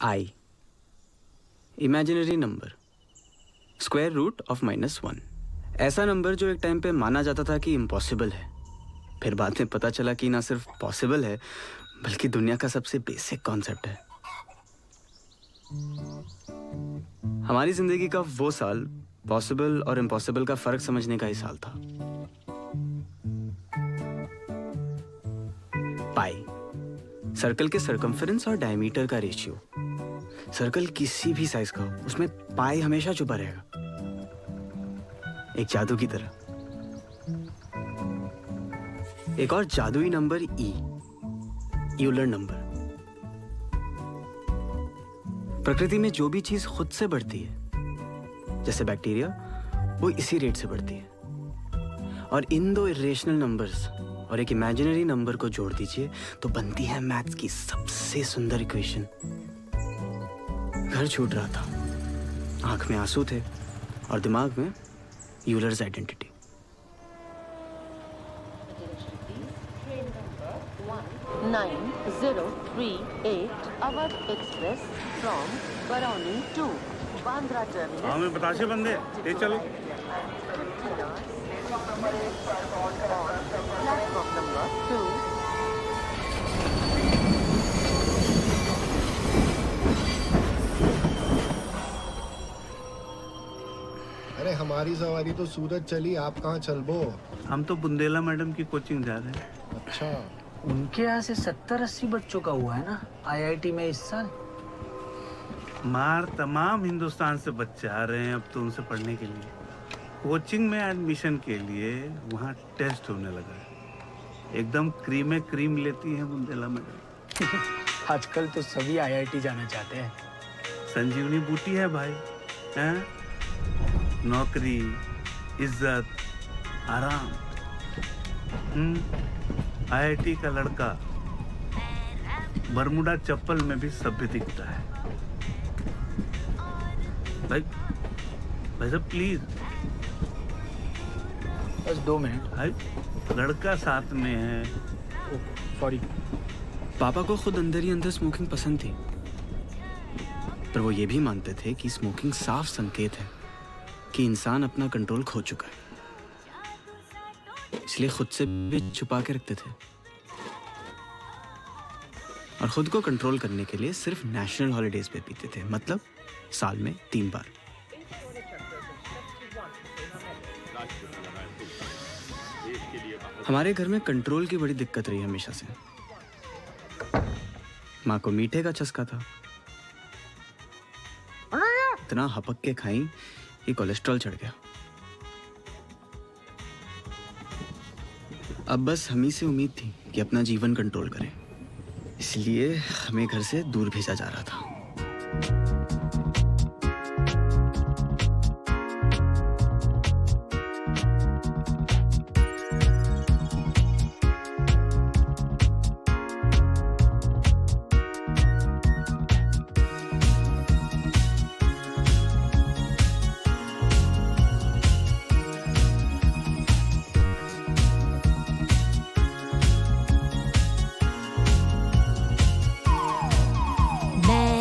I, imaginary number, square root of -1। ऐसा number जो एक टाइम पे माना जाता था कि इम्पॉसिबल है, फिर बाद में पता चला कि ना सिर्फ पॉसिबल है बल्कि दुनिया का सबसे बेसिक कॉन्सेप्ट है। हमारी जिंदगी का वो साल पॉसिबल और इम्पॉसिबल का फर्क समझने का ही साल था। पाई, सर्कल के सर्कमफेरेंस और डायमीटर का रेशियो। सर्कल किसी भी साइज का हो, उसमें पाई हमेशा छुपा रहेगा, एक जादू की तरह। एक और जादुई नंबर ई, यूलर नंबर। प्रकृति में जो भी चीज खुद से बढ़ती है, जैसे बैक्टीरिया, वो इसी रेट से बढ़ती है। और इन दो इरेशनल नंबर्स और एक इमेजिनरी नंबर को जोड़ दीजिए तो बनती है मैथ्स की सबसे सुंदर इक्वेशन। घर छूट रहा था, आंख में आंसू थे और दिमाग में Euler's identity. Train number 9038 Awadh Express from Barauni to Bandra Terminus. हाँ मैं बताशे बंदे, ये चलो। Platform number 2. अरे हमारी सवारी तो सूरत चली, आप कहाँ चलबो? हम तो बुंदेला मैडम की कोचिंग जा रहे हैं। अच्छा, उनके यहाँ से 70-80 बच्चों का हुआ है ना आईआईटी में इस साल। मार तमाम हिंदुस्तान से बच्चे आ रहे हैं अब तो उनसे पढ़ने के लिए। कोचिंग में एडमिशन के लिए वहाँ टेस्ट होने लगा है। एकदम क्रीम क्रीम लेती हैं बुंदेला मैडम। आजकल तो सभी आईआईटी जाना चाहते हैं। संजीवनी बूटी है भाई, हैं? नौकरी, इज्जत, आराम। आईआईटी का लड़का बरमुडा चप्पल में भी सभ्य दिखता है। भाई साहब प्लीज। बस 2 मिनट। भाई लड़का साथ में है। सॉरी। पापा को खुद अंदर ही अंदर स्मोकिंग पसंद थी, पर वो ये भी मानते थे कि स्मोकिंग साफ संकेत है कि इंसान अपना कंट्रोल खो चुका है, इसलिए खुद से भी छुपा के रखते थे। और खुद को कंट्रोल करने के लिए सिर्फ नेशनल हॉलिडेज पे पीते थे, मतलब साल में 3 बार। हमारे घर में कंट्रोल की बड़ी दिक्कत रही हमेशा से। माँ को मीठे का चस्का था, इतना हपक के खाई कि कोलेस्ट्रॉल चढ़ गया। अब बस हम ही से उम्मीद थी कि अपना जीवन कंट्रोल करें, इसलिए हमें घर से दूर भेजा जा रहा था। मैं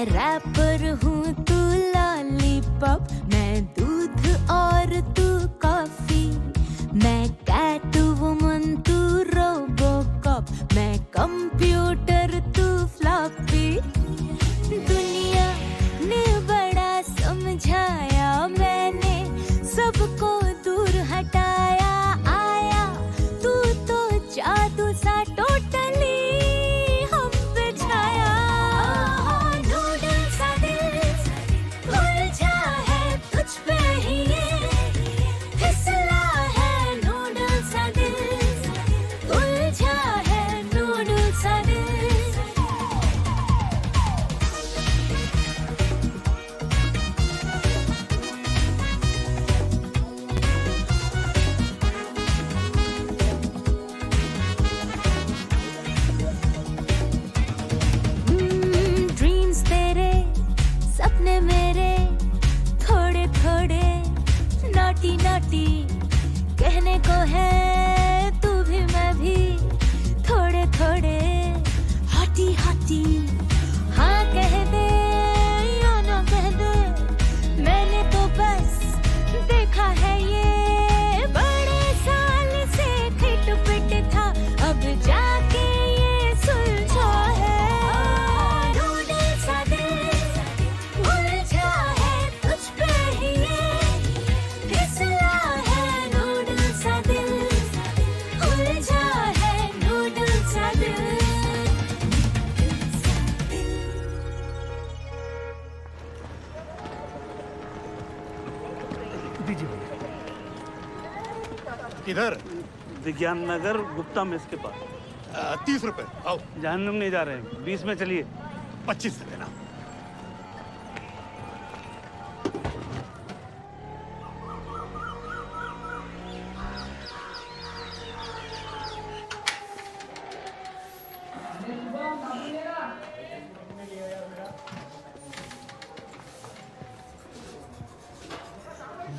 किधर? विज्ञान नगर गुप्ता मेस के पास। 30 रुपए। आओ। जहन्नुम नहीं जा रहे हैं, 20 में चलिए। 25 से देना।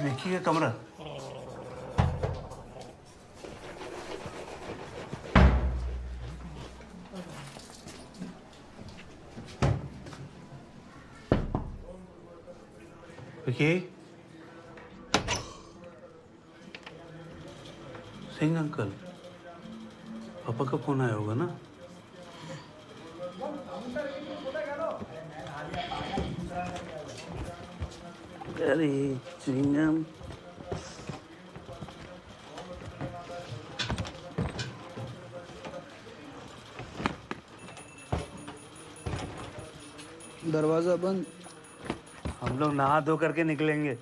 विकी का कमरा। विकी, सिंह अंकल, पापा का फोन आया होगा ना? अरे चिंगम, दरवाजा बंद। हम लोग नहा धो करके निकलेंगे।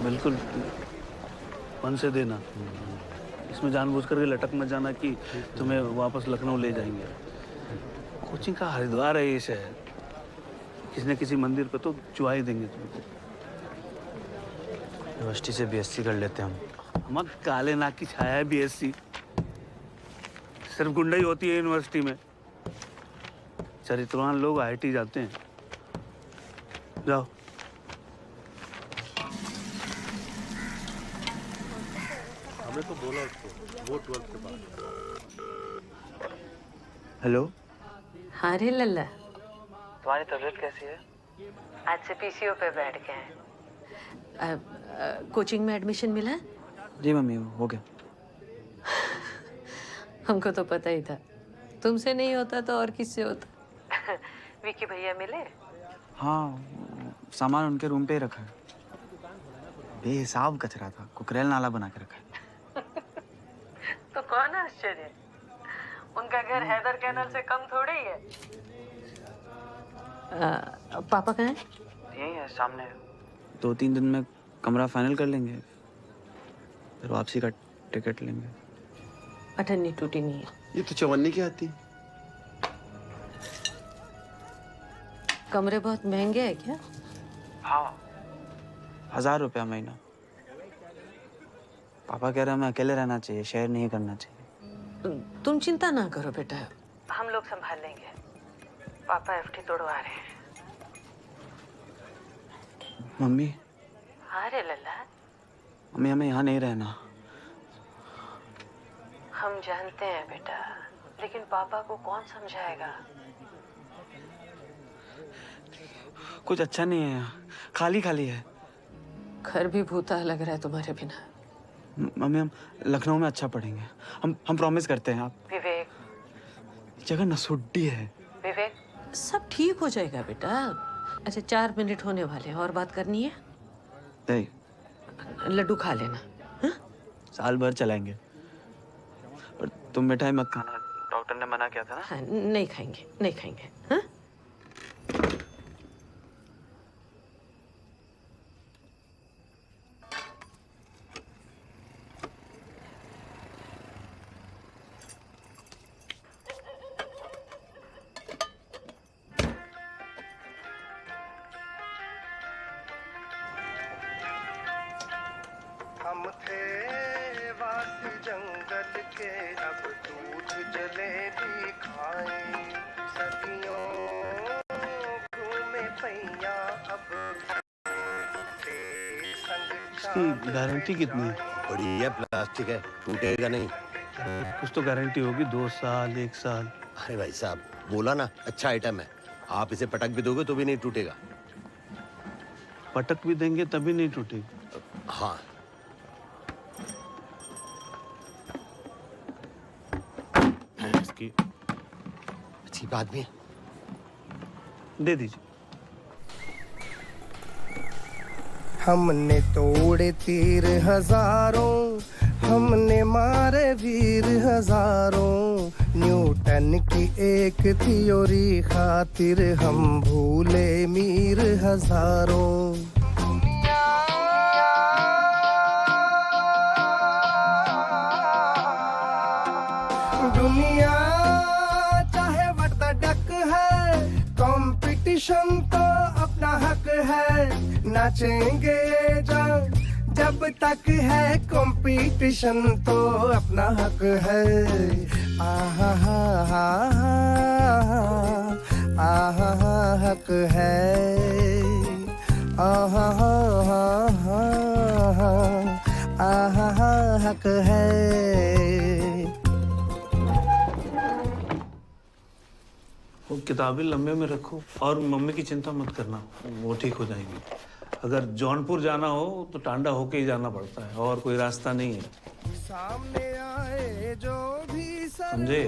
बिल्कुल मन से देना। इसमें जानबूझ करके लटक मत जाना कि तुम्हें वापस लखनऊ ले जाएंगे। कोचिंग का हरिद्वार है ये शहर, किसी न किसी मंदिर पे तो चुहा ही देंगे तुमको। यूनिवर्सिटी से बीएससी कर लेते हैं हम। हम काले नाक की छाया है बीएससी। सिर्फ गुंडाई होती है यूनिवर्सिटी में, चरित्रवान लोग आईआईटी जाते हैं। जाओ। हमने तो बोला उसको, वो 12th के बाद। हेलो, हाँ रे लल्ला, तुम्हारी तबीयत कैसी है? आज से पीसीओ पे बैठ गए हैं। कोचिंग में एडमिशन मिला है? जी मम्मी, हो गया। हमको तो पता ही था, तुमसे नहीं होता तो और किससे होता। विकी भैया मिले? हाँ, सामान उनके रूम पे ही रखा है। बेहिसाब कचरा था, कुकरेल नाला बना के रखा है। तो कौन आश्चर्य, उनका घर हैदर कैनल से कम थोड़े ही है। पापा कहाँ हैं? यही है सामने। 2-3 दिन में कमरा फाइनल कर लेंगे, फिर वापसी का टिकट लेंगे। अठन्नी टूटी नहीं है। ये तो चवन्नी की आती। कमरे बहुत महंगे हैं क्या? हाँ, 1000 रुपया महीना। पापा कह रहे हैं हमें अकेले रहना चाहिए, शेयर नहीं करना चाहिए। तुम चिंता ना करो बेटा, हम लोग संभाल लेंगे। पापा एफडी तोड़वा रहे हैं। मम्मी, हाँ रे लल्ला, मम्मी हमें यहाँ नहीं रहना। हम जानते हैं बेटा, लेकिन पापा को कौन समझाएगा? कुछ अच्छा नहीं है यहाँ, खाली खाली है। घर भी भूता लग रहा है तुम्हारे बिना। मम्मी, हम लखनऊ में अच्छा पढ़ेंगे। हम प्रॉमिस करते हैं। आप विवेक, जगह नसुड्डी है। विवेक, सब ठीक हो जाएगा बेटा। अच्छा 4 मिनट होने वाले हैं, और बात करनी है? नहीं, लड्डू खा लेना। हाँ? साल भर चलाएंगे, पर तुम मिठाई मत खाना, डॉक्टर ने मना किया था ना। हाँ, नहीं खाएंगे, नहीं खाएंगे। हाँ? हम थे वासी जंगल के, अब दूध जलेबी खाएं। सदियों घूमे पैया, अब इसकी गारंटी कितनी है? बढ़िया प्लास्टिक है, टूटेगा नहीं। कुछ तो गारंटी होगी, 2 साल 1 साल। अरे भाई साहब, बोला ना अच्छा आइटम है। आप इसे पटक भी दोगे तो भी नहीं टूटेगा। पटक भी देंगे तभी नहीं टूटेगी। हाँ, आपकी। अच्छी बात भी है। दे दीजिए। हमने तोड़े तीर हजारों, हमने मारे वीर हजारों, न्यूटन की एक थ्योरी खातिर हम भूले मीर हजारों। दुनिया चाहे व्हाट द डक है, कंपटीशन तो अपना हक है, नाचेंगे जब तक है कंपटीशन तो अपना हक है। आहा हा हा आहा हा हक है, आहा हा हा आहा हा हक है। वो किताबें लंबे में रखो और मम्मी की चिंता मत करना, वो ठीक हो जाएंगी। अगर जौनपुर जाना हो तो टांडा होके ही जाना पड़ता है, और कोई रास्ता नहीं है। सामने आए जो भी समझे?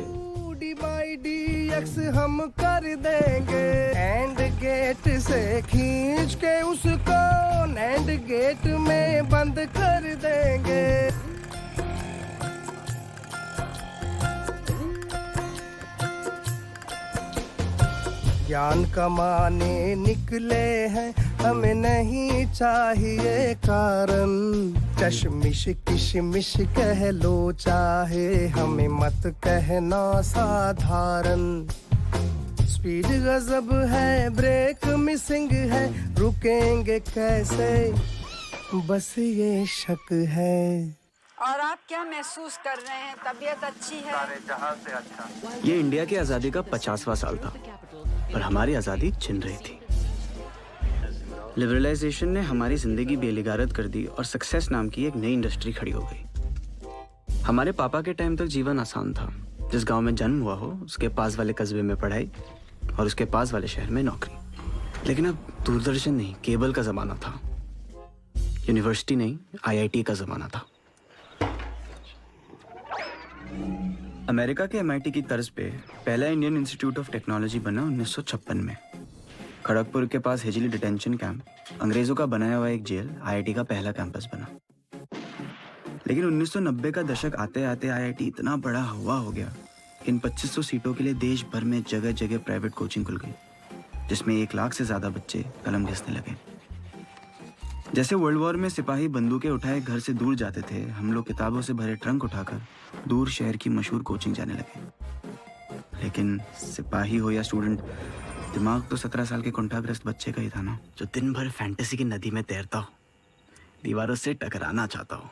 डी बाई डी एक्स हम कर देंगे, एंड गेट से खींच के उसको एंड गेट में बंद कर देंगे। ज्ञान कमाने निकले हैं, हमें नहीं चाहिए कारण, चश्मिश किशमिश कह लो चाहे, हमें मत कहना साधारण। स्पीड गजब है, ब्रेक मिसिंग है, रुकेंगे कैसे बस ये शक है। और आप क्या महसूस कर रहे हैं? तबीयत अच्छी है? ये इंडिया की आज़ादी का 50वां साल था, पर हमारी आज़ादी छिन रही थी। लिबरलाइजेशन ने हमारी ज़िंदगी बेलिगारत कर दी और सक्सेस नाम की एक नई इंडस्ट्री खड़ी हो गई। हमारे पापा के टाइम तक जीवन आसान था। जिस गांव में जन्म हुआ हो उसके पास वाले कस्बे में पढ़ाई और उसके पास वाले शहर में नौकरी। लेकिन अब दूरदर्शन नहीं, केबल का ज़माना था। यूनिवर्सिटी नहीं, IIT का ज़माना था। अमेरिका के MIT की तर्ज पे पहला इंडियन इंस्टीट्यूट ऑफ टेक्नोलॉजी बना 1956 में। खड़गपुर के पास हिजली डिटेंशन कैंप, अंग्रेजों का बनाया हुआ एक जेल, IIT का पहला कैंपस बना। लेकिन 1990 का दशक आते आते IIT इतना बड़ा हुआ हो गया कि इन 2500 सीटों के लिए देश भर में जगह जगह प्राइवेट कोचिंग खुल गई, जिसमें 1 लाख से ज़्यादा बच्चे कलम घिसने लगे। जैसे वर्ल्ड वॉर में सिपाही बंदूकें उठाए घर से दूर जाते थे, हम लोग किताबों से भरे ट्रंक उठाकर दूर शहर की मशहूर कोचिंग जाने लगे। लेकिन सिपाही हो या स्टूडेंट, दिमाग तो 17 साल के कुंठाग्रस्त बच्चे का ही था ना, जो दिन भर फैंटेसी की नदी में तैरता हो, दीवारों से टकराना चाहता हो।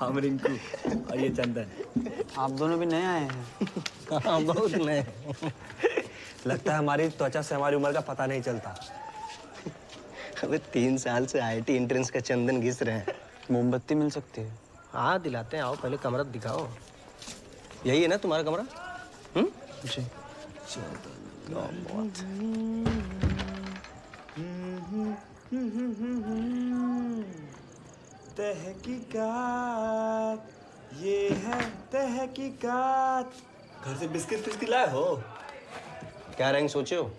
हम रिंकू और ये चंदन। आप दोनों भी नए आए हैं। हाँ बहुत नए। लगता है हमारी त्वचा से हमारी उम्र का पता नहीं चलता। अबे 3 साल से IIT एंट्रेंस का चंदन घिस रहे हैं। मोमबत्ती मिल सकती है? हाँ दिलाते हैं, आओ पहले कमरा दिखाओ। यही है ना तुम्हारा कमरा? जी। तहकीकात, ये है तहकीकात। घर से बिस्किट फिस्किट लाए हो? क्या रैंक सोचे हो?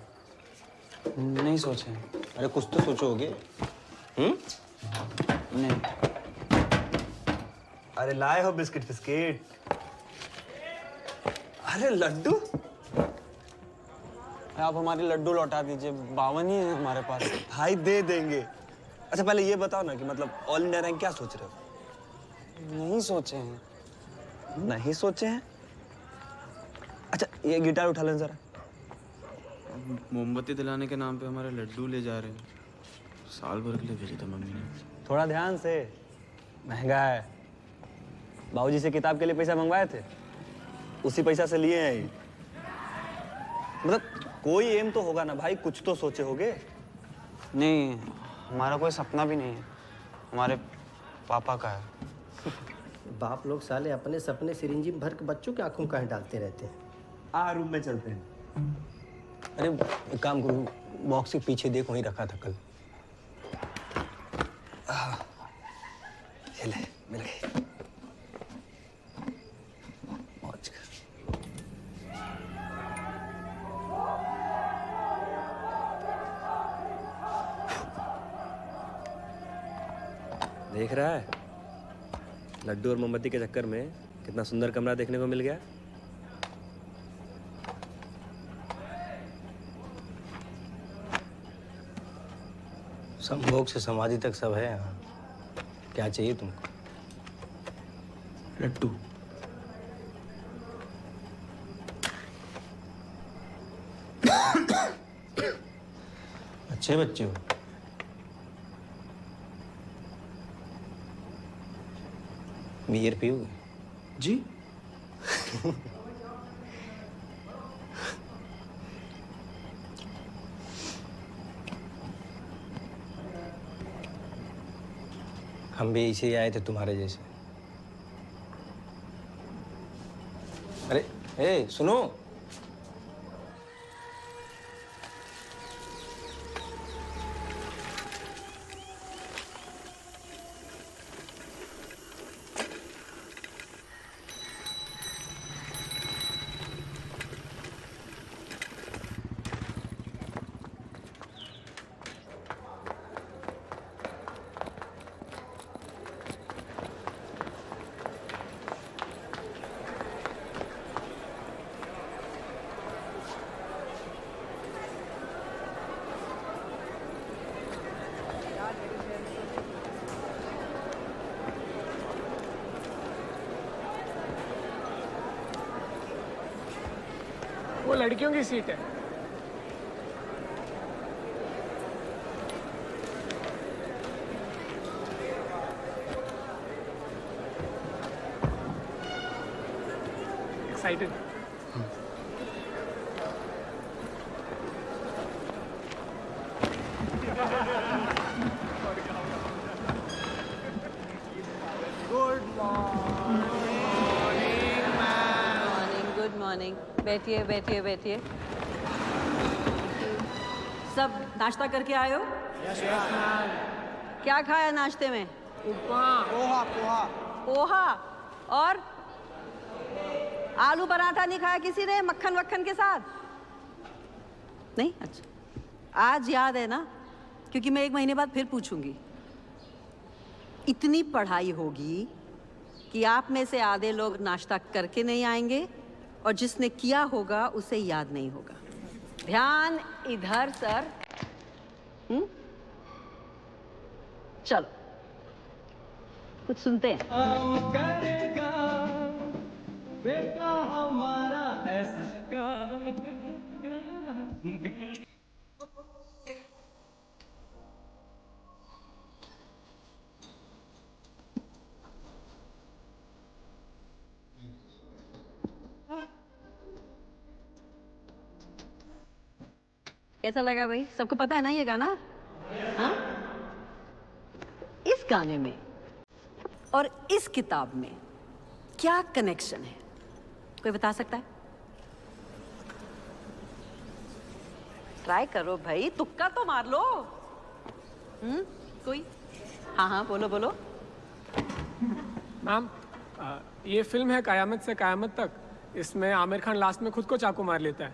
नहीं सोचे। अरे कुछ तो सोचोगे। नहीं। अरे लाए हो बिस्किट फिस्किट? अरे लड्डू? आप हमारे लड्डू लौटा दीजिए, 52 ही है हमारे पास। भाई दे देंगे। अच्छा पहले ये बताओ ना कि मतलब ऑल इंडिया रैंक क्या सोच रहे हो? नहीं सोचे हैं। नहीं सोचे हैं? अच्छा ये गिटार उठा लें जरा। मोमबत्ती दिलाने के नाम पे हमारे लड्डू ले जा रहे हैं। साल भर के लिए भेजे थे मम्मी ने। थोड़ा ध्यान से, महंगा है। बाबूजी से किताब के लिए पैसा मंगवाए थे, उसी पैसा से लिए हैं ये। मतलब कोई एम तो होगा ना भाई, कुछ तो सोचे होगे। नहीं, हमारा कोई सपना भी नहीं है, हमारे पापा का है। बाप लोग साले अपने सपने सिरिंजी भर के बच्चों की आंखों काहे डालते रहते हैं। रूम में चलते हैं। अरे एक काम करो, बॉक्स के पीछे देखो, वहीं रखा था कल। ये ले, मिल गई। मौज कर। देख रहा है लड्डू और मोमबत्ती के चक्कर में कितना सुंदर कमरा देखने को मिल गया। संभोग से समाधि तक सब है यहाँ। क्या चाहिए तुमको? लड्डू। अच्छे बच्चे हो। बियर पियोगे? जी? हम भी इसे ही आए थे तुम्हारे जैसे। अरे ए सुनो, वो लड़कियों की सीट है। एक्साइटेड? Good morning. बैठिए बैठिए बैठिए। सब नाश्ता करके आए हो? क्या खाया नाश्ते में? पोहा। पोहा और आलू पराठा नहीं खाया किसी ने मक्खन वक्खन के साथ? नहीं? अच्छा आज याद है ना, क्योंकि मैं 1 महीने बाद फिर पूछूंगी। इतनी पढ़ाई होगी कि आप में से आधे लोग नाश्ता करके नहीं आएंगे और जिसने किया होगा उसे याद नहीं होगा। ध्यान इधर सर। चलो कुछ सुनते हैं। बेटा हमारा कैसा लगा भाई? सबको पता है ना ये गाना? हाँ? इस गाने में और इस किताब में क्या कनेक्शन है? कोई बता सकता है? ट्राई करो भाई, तुक्का तो मार लो। कोई? हाँ हाँ, बोलो बोलो। मैम, ये फिल्म है कयामत से कयामत तक। इसमें आमिर खान लास्ट में खुद को चाकू मार लेता है।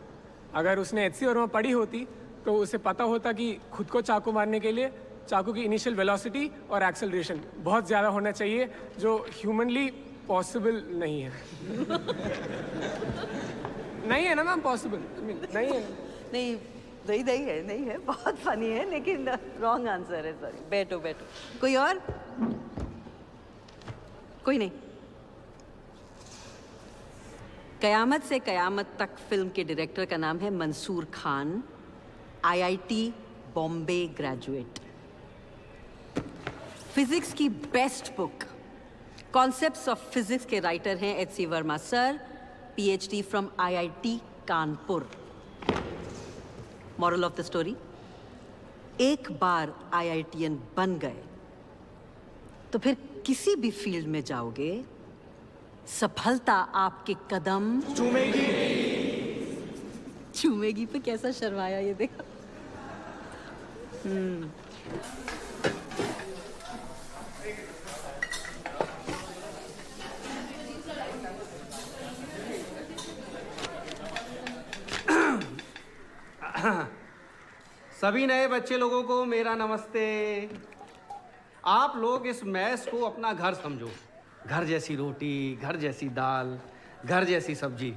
अगर उसने एचसी वर्मा पढ़ी होती तो उसे पता होता कि खुद को चाकू मारने के लिए चाकू की इनिशियल वेलोसिटी और एक्सेलरेशन बहुत ज़्यादा होना चाहिए, जो ह्यूमनली पॉसिबल नहीं है। नहीं है ना मैम, पॉसिबल नहीं है। नहीं नहीं नहीं है, नहीं है, बहुत फनी है लेकिन रॉन्ग आंसर है, सॉरी। बैठो बैठो। कोई और? कोई नहीं। कयामत से कयामत तक फिल्म के डायरेक्टर का नाम है Mansoor Khan, IIT Bombay graduate. Physics की best book concepts of physics के राइटर हैं HC Verma sir, PhD from IIT Kanpur. Moral of the story, एक बार आईआईटीएन बन गए तो फिर किसी भी फील्ड में जाओगे, सफलता आपके कदम चूमेगी। चूमेगी पे कैसा शर्माया ये देखो। सभी नए बच्चे लोगों को मेरा नमस्ते। आप लोग इस मैस को अपना घर समझो। घर जैसी रोटी, घर जैसी दाल, घर जैसी सब्जी।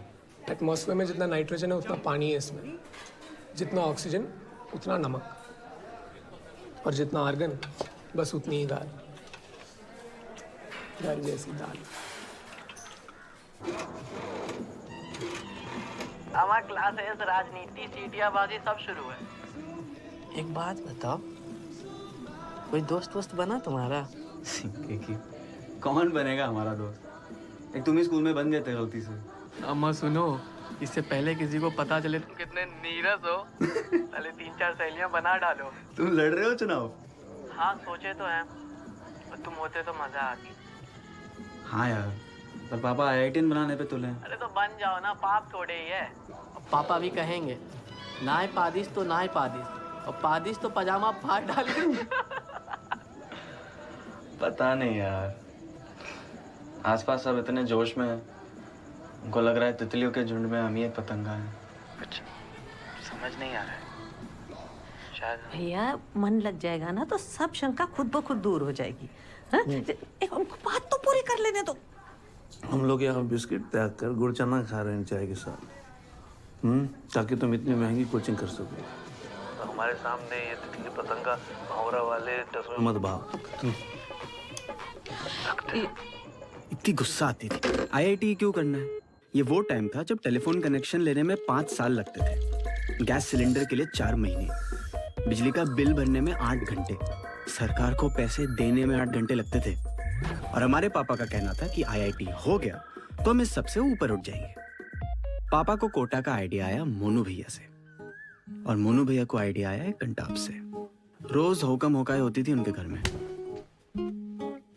एटमॉस्फेयर में जितना नाइट्रोजन है उतना पानी है इसमें, जितना ऑक्सीजन उतना नमक, और जितना आर्गन बस उतनी ही दाल। घर जैसी दाल। हमारा क्लासेस, राजनीति, सीटियाबाजी सब शुरू है। एक बात बताओ, कोई दोस्त वोस्त बना तुम्हारा? की कौन बनेगा हमारा दोस्त? एक तुम ही स्कूल में बन गए थे गलती से। अम्मा सुनो, इससे पहले किसी को पता चले तुम कितने नीरस हो, पहले 3-4 सहेलियां बना डालो। तुम लड़ रहे हो चुनाव? हाँ सोचे तो हैं, और तुम होते तो मजा आती। हाँ यार, पर पापा आईआईटीएन बनाने पे तुले। अरे तो बन जाओ ना, पाप थोड़े ही है। पापा भी कहेंगे नाय पादिश तो नाय पादिश, और पादिश तो पजामा फाड़ डालेंगे। पता नहीं यार, आसपास सब इतने जोश में हैं, उनको लग रहा है तितलियों के झुंड में हम ही एक पतंगा है। कुछ समझ नहीं आ रहा है शायद। भैया मन लग जाएगा ना तो सब शंका खुद ब खुद दूर हो जाएगी। हाँ? एक उनको बात तो पूरी कर लेने दो। हम लोग यहाँ बिस्किट त्याग कर गुड़ चना खा रहे हैं चाय के साथ, ताकि तुम इतनी महंगी कोचिंग कर सको। तो हमारे सामने ये तितली पतंगा भौरा वाले मत भाव। इतनी गुस्सा आती थी। आईआईटी क्यों करना है? ये वो टाइम था जब टेलीफोन कनेक्शन लेने में 5 साल लगते थे, गैस सिलेंडर के लिए 4 महीने, बिजली का बिल भरने में 8 घंटे, सरकार को पैसे देने में 8 घंटे लगते थे। और हमारे पापा का कहना था कि आईआईटी हो गया तो हम इस सबसे ऊपर उठ जाएंगे। पापा को कोटा का आइडिया आया मोनू भैया से, और मोनू भैया को आइडिया आया कंटाप से। रोज होकम होकाय होती थी उनके घर में।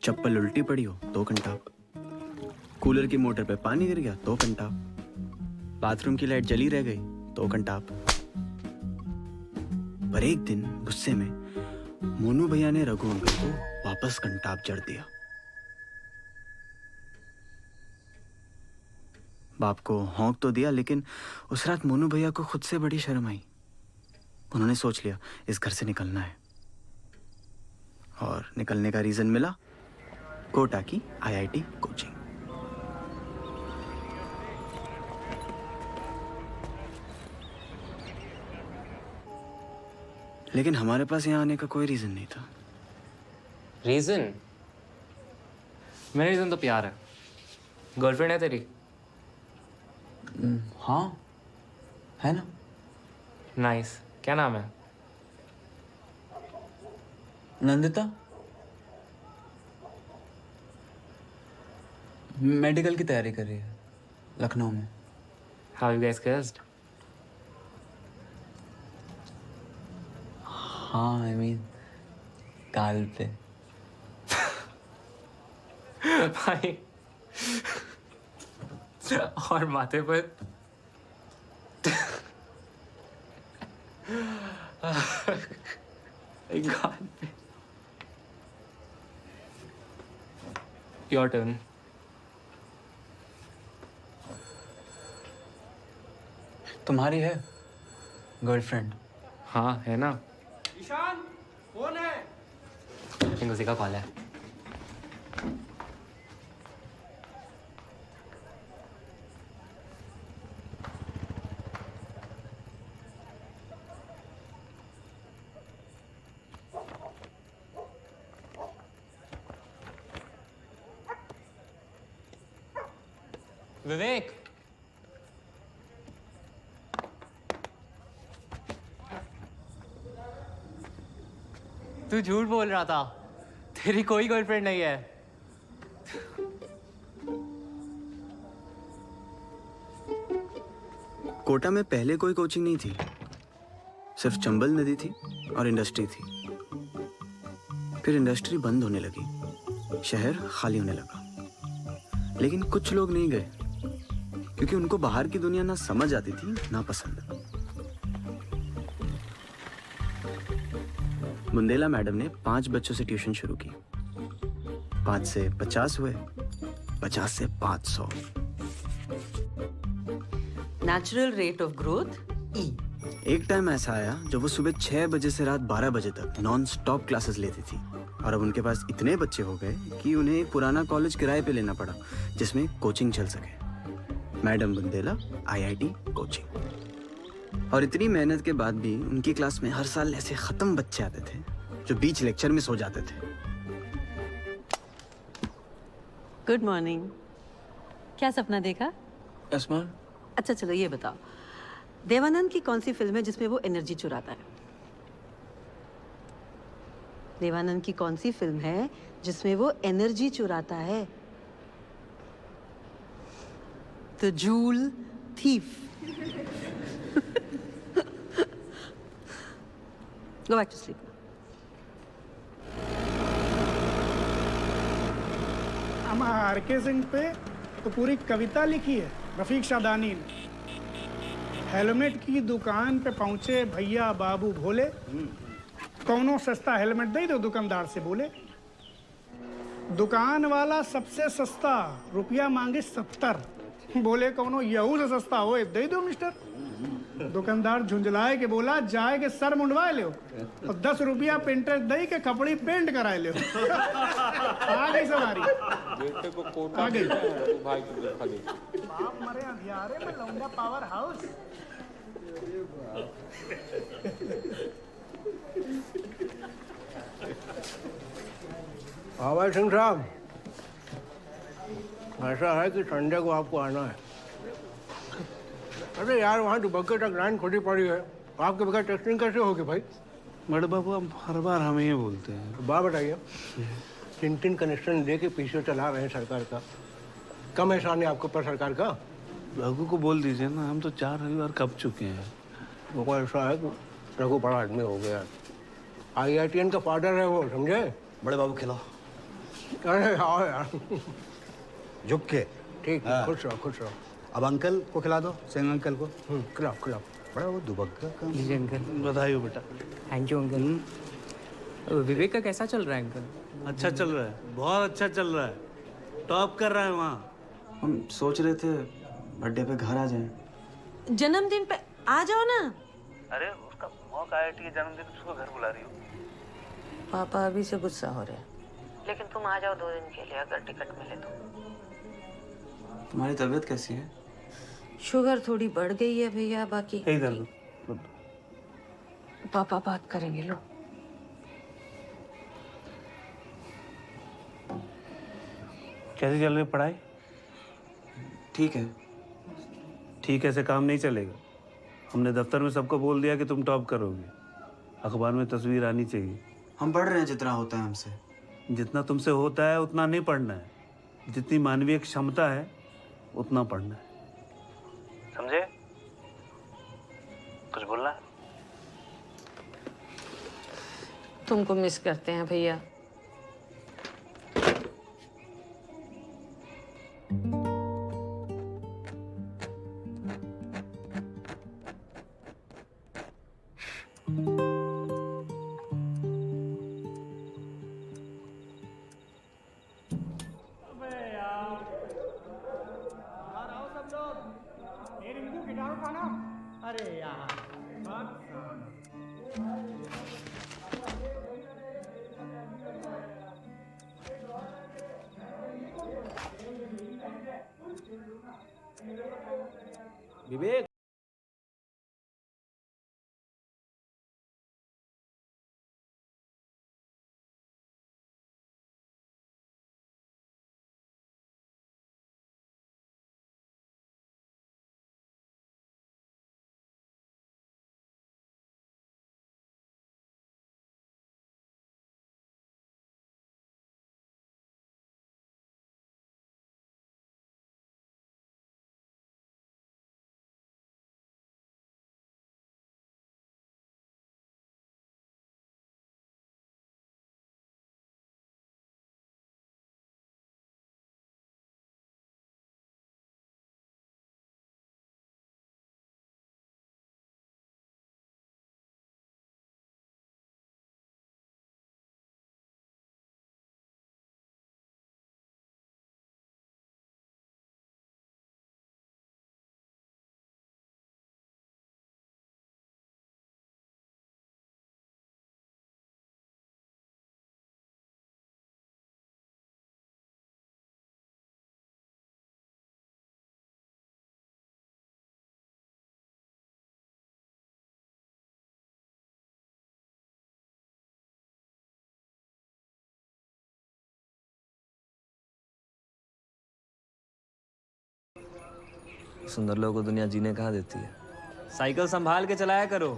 चप्पल उल्टी पड़ी हो तो कंटाप, कूलर की मोटर पे पानी गिर गया तो कंटाप, बाथरूम की लाइट जली रह गई तो कंटाप। पर एक दिन गुस्से में मोनू भैया ने रघु अंकल को वापस कंटाप जड़ दिया। बाप को हौंक तो दिया, लेकिन उस रात मोनू भैया को खुद से बड़ी शर्म आई। उन्होंने सोच लिया इस घर से निकलना है, और निकलने का रीजन मिला, कोटा की आईआईटी कोचिंग। लेकिन हमारे पास यहाँ आने का कोई रीजन नहीं था। रीजन? मेरा रीजन तो प्यार है। गर्लफ्रेंड है तेरी? हाँ है ना। नाइस। क्या नाम है? नंदिता। मेडिकल की तैयारी कर रही है लखनऊ में। How you guys kissed? हाँ आई मीन काल पे। भाई और माथे पर गाल पे। Your turn. तुम्हारी है गर्लफ्रेंड? हाँ है ना। ईशान कौन है? उसी का कॉल है। विवेक, तू झूठ बोल रहा था। तेरी कोई गर्लफ्रेंड नहीं है। कोटा में पहले कोई कोचिंग नहीं थी, सिर्फ चंबल नदी थी और इंडस्ट्री थी। फिर इंडस्ट्री बंद होने लगी, शहर खाली होने लगा। लेकिन कुछ लोग नहीं गए क्योंकि उनको बाहर की दुनिया ना समझ आती थी ना पसंद। बुंदेला मैडम ने 5 बच्चों से ट्यूशन शुरू की। 5 से 50 हुए, 50 से 500। Natural rate of growth E। एक टाइम ऐसा आया जब वो सुबह 6 बजे से रात 12 बजे तक नॉन स्टॉप क्लासेस लेती थी और अब उनके पास इतने बच्चे हो गए कि उन्हें एक पुराना कॉलेज किराए पे लेना पड़ा जिसमें कोचिंग चल सके। Madam Bundela IIT coaching. और इतनी मेहनत के बाद भी उनकी क्लास में हर साल ऐसे खत्म बच्चे आते थे जो बीच लेक्चर में सो जाते थे। Good morning. क्या सपना देखा? Yes ma'am. अच्छा चलो ये बताओ, देवानंद की कौन सी फिल्म है जिसमें वो एनर्जी चुराता है? देवानंद की कौन सी फिल्म है जिसमें वो एनर्जी चुराता है? The joule thief. Go back to sleep. RK Singh पे तो पूरी कविता लिखी है रफीक शादानी ने। हेलमेट की दुकान पे पहुंचे भैया बाबू भोले, कौनो सस्ता हेलमेट दे दो दुकानदार से बोले। दुकान वाला सबसे सस्ता रुपया मांगे 70, बोले कौनो यहू से सस्ता हो दे दो मिस्टर। दुकानदार झुंझलाए के बोला जाए के सर मुंडवाए लो और 10 रुपया पेंटर दे के कपड़ी पेंट कराए लो। आ गई सवारी, आ गई। बाप मरे अंधियारे में लौंडा पावर हाउस। हाँ भाई सिंह साहब, ऐसा है कि संडे को आपको आना है। अरे यार वहाँ दुबग्गे तक लाइन खुदी पड़ी है, आपके बगैर टेस्टिंग कैसे होगी भाई? बड़े बाबू हम हर बार हमें ये बोलते हैं। बात बताइए, 3 कनेक्शन दे के पीछे चला रहे हैं सरकार का, कम एहसान है आपके ऊपर सरकार का? रघु को बोल दीजिए ना, हम तो 4 रविवार कब चुके हैं। वो ऐसा है कि रघु बड़ा आदमी हो गया, IITN का फादर है वो, समझे? बड़े बाबू खिलाओ। अरे आओ यार, झुक के। ठीक है, खुश रहो खुश रहो। अब अंकल को खिला दो, सिंह अंकल को। खिलाओ खिलाओ। बड़ा वो दुबग्गा का। जी अंकल। बधाई हो बेटा। Thank you uncle. विवेक का कैसा चल रहा है अंकल? अच्छा चल रहा है, बहुत अच्छा चल रहा है, टॉप कर रहा है वहाँ। हम सोच रहे थे बर्थडे पे घर आ जाएं। जन्मदिन पे आ जाओ ना। अरे उसका मॉक IIT के जन्मदिन, उसको घर बुला रही हो? पापा अभी से गुस्सा हो रहे हैं, लेकिन तुम आ जाओ 2 दिन के लिए अगर टिकट मिले तो। तुम्हारी तबीयत कैसी है? शुगर थोड़ी बढ़ गई है भैया, बाकी इधर लो। पापा बात करेंगे। लो कैसे चल रही है पढ़ाई? ठीक है। ठीक है से काम नहीं चलेगा। हमने दफ्तर में सबको बोल दिया कि तुम टॉप करोगे, अखबार में तस्वीर आनी चाहिए। हम पढ़ रहे हैं जितना होता है हमसे। जितना तुमसे होता है उतना नहीं पढ़ना है, जितनी मानवीय क्षमता है उतना पढ़ना है, समझे? कुछ बोलना है? तुमको मिस करते हैं भैया। विवेक, सुंदर लोगों को दुनिया जीने कहाँ देती है। साइकिल संभाल के चलाया करो,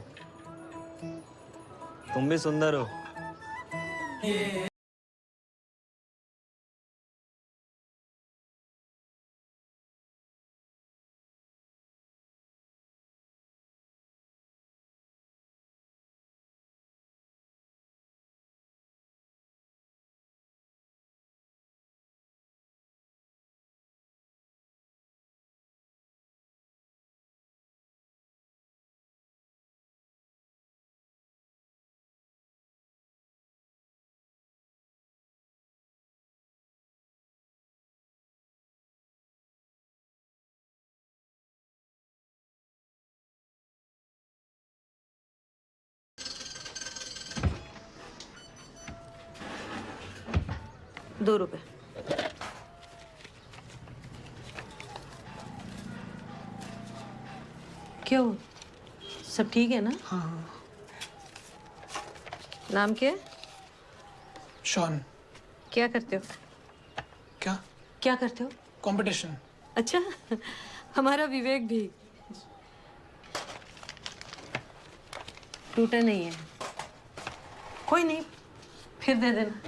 तुम भी सुंदर हो। ₹2। क्यों, सब ठीक है ना? हाँ। नाम क्या है? शॉन। क्या करते हो? क्या करते हो? कंपटीशन। अच्छा, हमारा विवेक भी। टूटा नहीं है। कोई नहीं, फिर दे देना।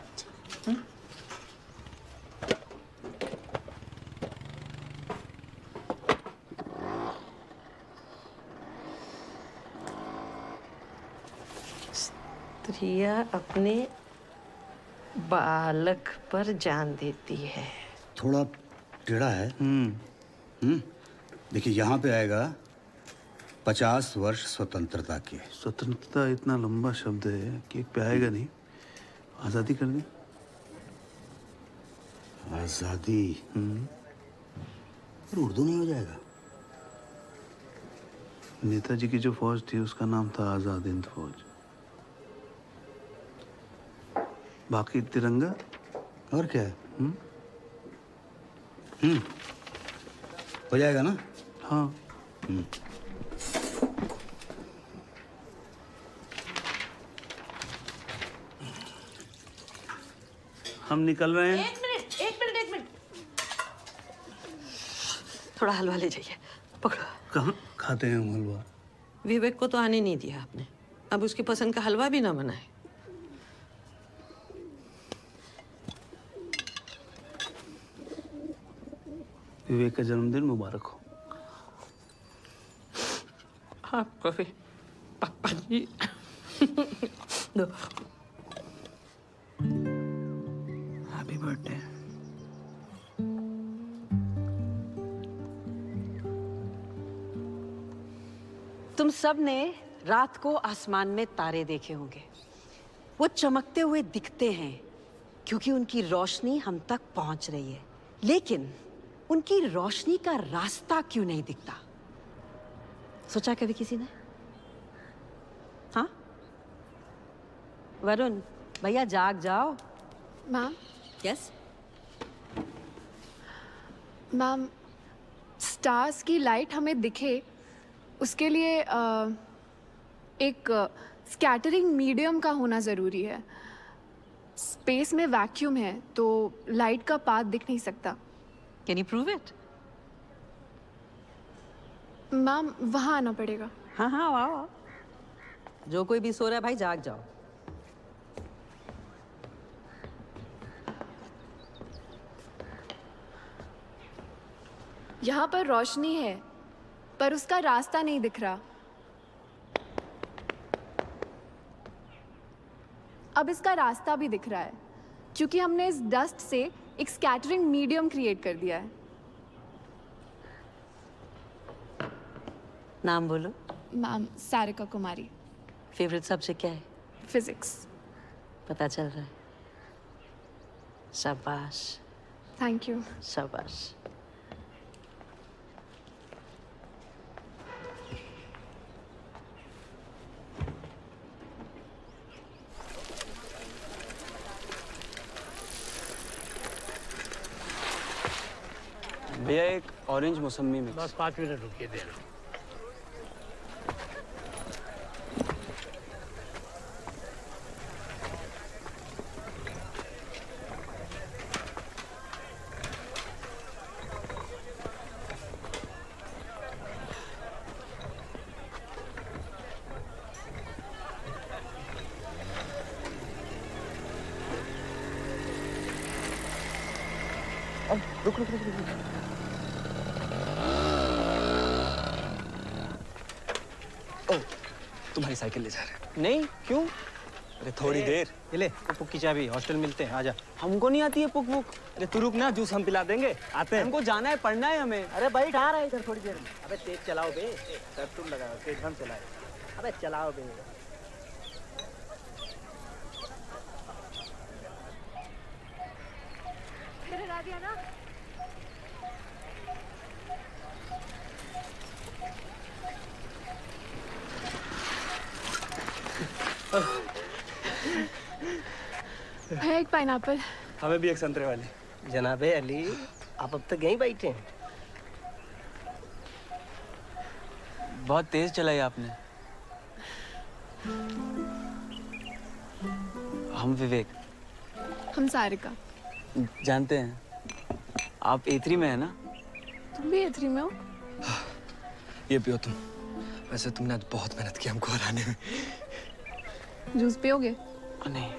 स्त्रियां अपने बालक पर जान देती है। थोड़ा टेढ़ा है। देखिए यहाँ पे आएगा 50 वर्ष स्वतंत्रता के। स्वतंत्रता इतना लंबा शब्द है कि एक पे आएगा नहीं। आज़ादी कर दी। आज़ादी। पर उर्दू नहीं हो जाएगा। नेताजी की जो फौज थी उसका नाम था आज़ाद हिंद फौज। बाकी तिरंगा और क्या है? हो जाएगा ना? हाँ। हम निकल रहे हैं। एक मिनट। थोड़ा हलवा ले जाइए, पकड़ो। कहाँ खाते हैं हम हलवा? विवेक को तो आने नहीं दिया आपने, अब उसकी पसंद का हलवा भी ना बनाए। विवेक का जन्मदिन मुबारक हो। आपको भी पापा जी। दो। Happy birthday. तुम सब ने रात को आसमान में तारे देखे होंगे। वो चमकते हुए दिखते हैं क्योंकि उनकी रोशनी हम तक पहुंच रही है, लेकिन उनकी रोशनी का रास्ता क्यों नहीं दिखता? सोचा कभी किसी ने? हाँ वरुण भैया, जाग जाओ। मैम। यस मैम, स्टार्स की लाइट हमें दिखे उसके लिए एक स्कैटरिंग मीडियम का होना ज़रूरी है। स्पेस में वैक्यूम है तो लाइट का पाथ दिख नहीं सकता। Can you prove it? Ma'am वहाँ आना पड़ेगा। हाँ हाँ आओ। जो कोई भी सो रहा है भाई जाग जाओ। यहाँ पर रोशनी है पर उसका रास्ता नहीं दिख रहा। अब इसका रास्ता भी दिख रहा है क्योंकि हमने इस डस्ट से एक स्कैटरिंग मीडियम क्रिएट कर दिया है। नाम बोलो। मैम सारिका कुमारी। फेवरेट सब्जेक्ट क्या है? फिजिक्स। पता चल रहा है। शाबाश। Thank you. शाबाश। भैया एक ऑरेंज मौसमी मिक्स। बस 5 मिनट रुकिए, दे रहा हूँ। रुक। तुम्हारी साइकिल ले जा रहे हैं। नहीं, क्यों? अरे थोड़ी देर। ये ले पुक की चाबी, हॉस्टल मिलते हैं, आजा। हमको नहीं आती है पुक पुक। अरे तू रुक ना, जूस हम पिला देंगे। आते हैं। हमको जाना है, पढ़ना है हमें। अरे भाई आ रहा है इधर थोड़ी देर में। अबे तेज चलाओ बे। सर तुम लगाओ, तेज हम चलाए। अबे चलाओ बे। फिर हरा दिया ना। है एक पाइनएप्पल। हमें भी एक संतरे वाली। जनाबे अली, आप अब तक यहीं बैठे हैं? बहुत तेज चलाई आपने। हम विवेक। हम सारिका। जानते हैं आप A3 में है ना? तुम भी A3 में हो? ये पियो तुम। वैसे तुमने आज बहुत मेहनत की हमको हराने में। जूस पियोगे? नहीं।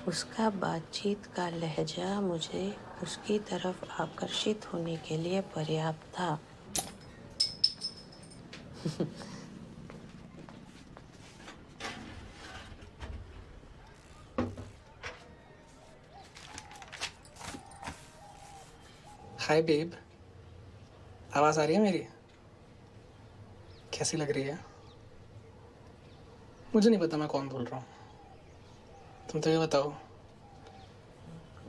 उसका बातचीत का लहजा मुझे उसकी तरफ आकर्षित होने के लिए पर्याप्त था। हाय बेब, आवाज आ रही है मेरी? कैसी लग रही है? मुझे नहीं पता मैं कौन बोल रहा हूँ, तुम तो ये बताओ।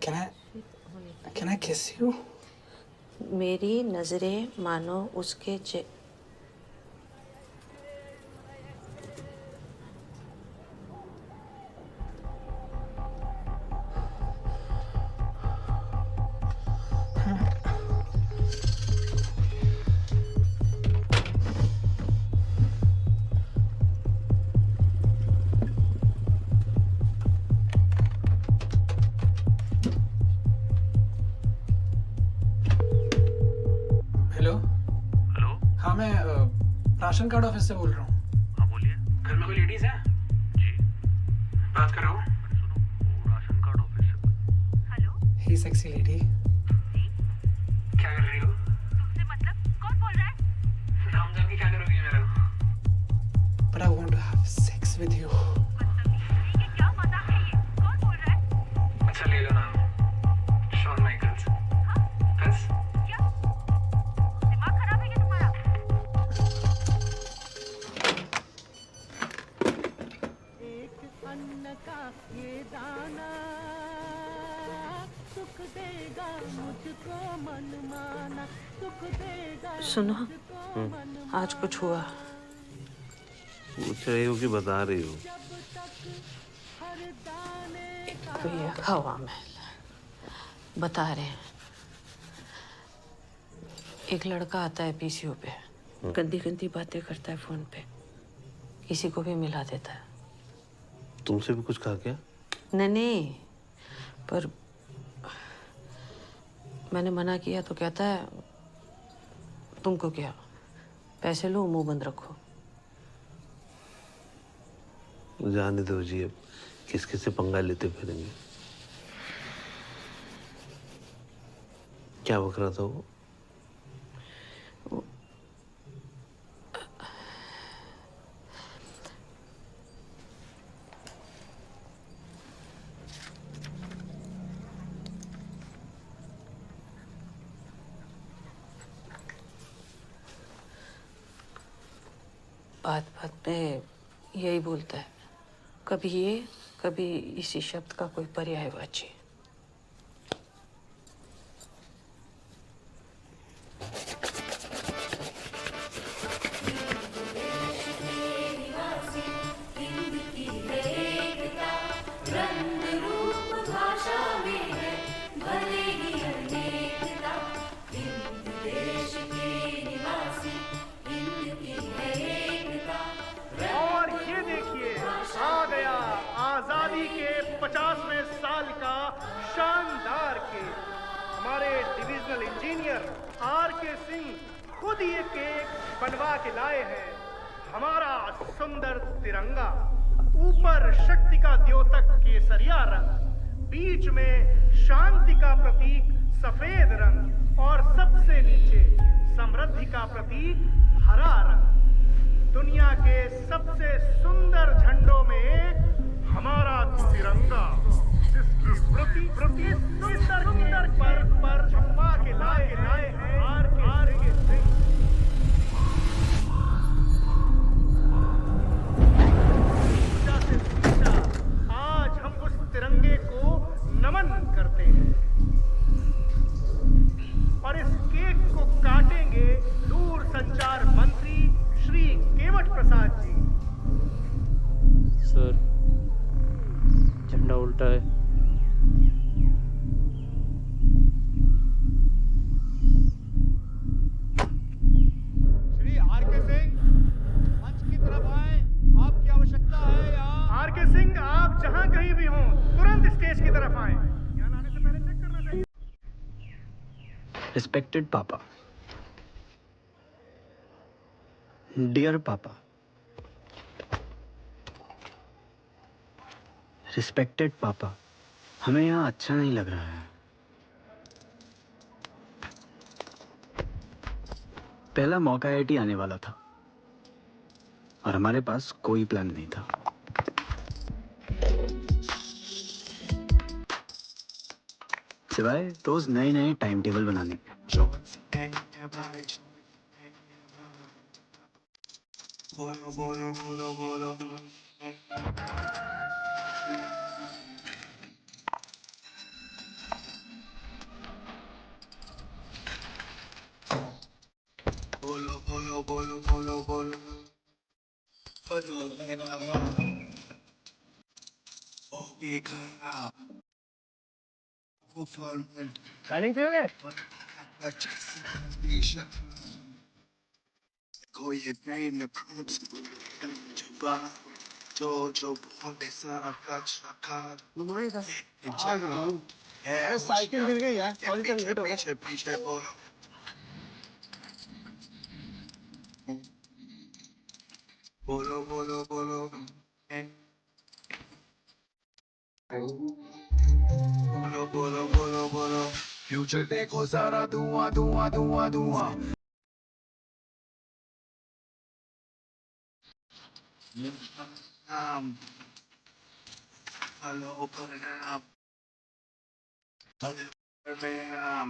कैन आई किस यू? मेरी नजरें मानो उसके राशन कार्ड ऑफिस से बोल रहा हूँ। हाँ बोलिए। घर में कोई लेडीज है? जी। बात कर रहा हूँ। सुनो, वो राशन कार्ड ऑफिस से। हेलो। ही सेक्सी लेडी। क्या कर रही हो? तुमसे मतलब कौन बोल रहा है? नाम जान के क्या करोगी मेरा? But I want to have sex with you. ये क्या मजाक है ये? कौन बोल रहा है? अच्छा ले लो नाम। Shawn Michaels. बस। क्या? दिमाग खराब है क्या तुम्हारा? अन्न का ये दाना सुख देगा मुझको मनमाना, सुख देगा। सुनो, आज कुछ हुआ? पूछ रही हो कि बता रही हो? तो ये हवा महल बता रहे हैं, एक लड़का आता है पीसीओ पे, गंदी गंदी बातें करता है फोन पे, किसी को भी मिला देता है। तुमसे भी कुछ कहा क्या? नहीं, पर मैंने मना किया तो कहता है तुमको क्या, पैसे लो मुंह बंद रखो। जाने दो जी, अब किसके से पंगा लेते फिरेंगे। क्या बक रहा था वो? बात बात पे यही बोलता है, कभी ये कभी इसी शब्द का कोई पर्यायवाची। और ये देखिए, आ गया आजादी के 50वें साल का शानदार केक। हमारे डिविजनल इंजीनियर आर.के. सिंह खुद ये केक बनवा के लाए हैं। हमारा सुंदर तिरंगा, ऊपर शक्ति का द्योतक केसरिया रंग, बीच में शांति का प्रतीक सफेद रंग और सबसे नीचे समृद्धि का प्रतीक हरा रंग। दुनिया के सबसे सुंदर झंडों में एक हमारा तिरंगा, जिसकी प्रति सुंदर पर छपा के लाए हैं आर.के. सिंह। पूजा से सीधा आज हम उस तिरंगे को नमन करते हैं और इस केक को काटेंगे दूर संचार मंत्री श्री केवट प्रसाद जी। सर, झंडा उल्टा है। श्री आर.के. सिंह मंच की तरफ आए, आपकी आवश्यकता है यहाँ। आर.के. सिंह, आप जहाँ कहीं भी हों, तुरंत स्टेज की तरफ आए। यहाँ आने से पहले चेक करना चाहिए। Respected Papa, Dear Papa, Respected Papa, हमें यहाँ अच्छा नहीं लग रहा है। पहला मौका आईआईटी आने वाला था और हमारे पास कोई प्लान नहीं था। सिवाय रोज नए नए टाइम टेबल बनाने के। बोलो बोलो बोलो बोलो बोलो रनिंग पियोगे? कोई नहीं न कुछ जुबा जो बहुत ऐसा आकाश साइकिल गिर गई यार, पीछे पीछे बोलो बोलो बोलो बोलो बोलो बोलो बोलो बोलो फ्यूचर देखो सारा धुआं धुआं धुआं धुआं हेलो परिणाम परिणाम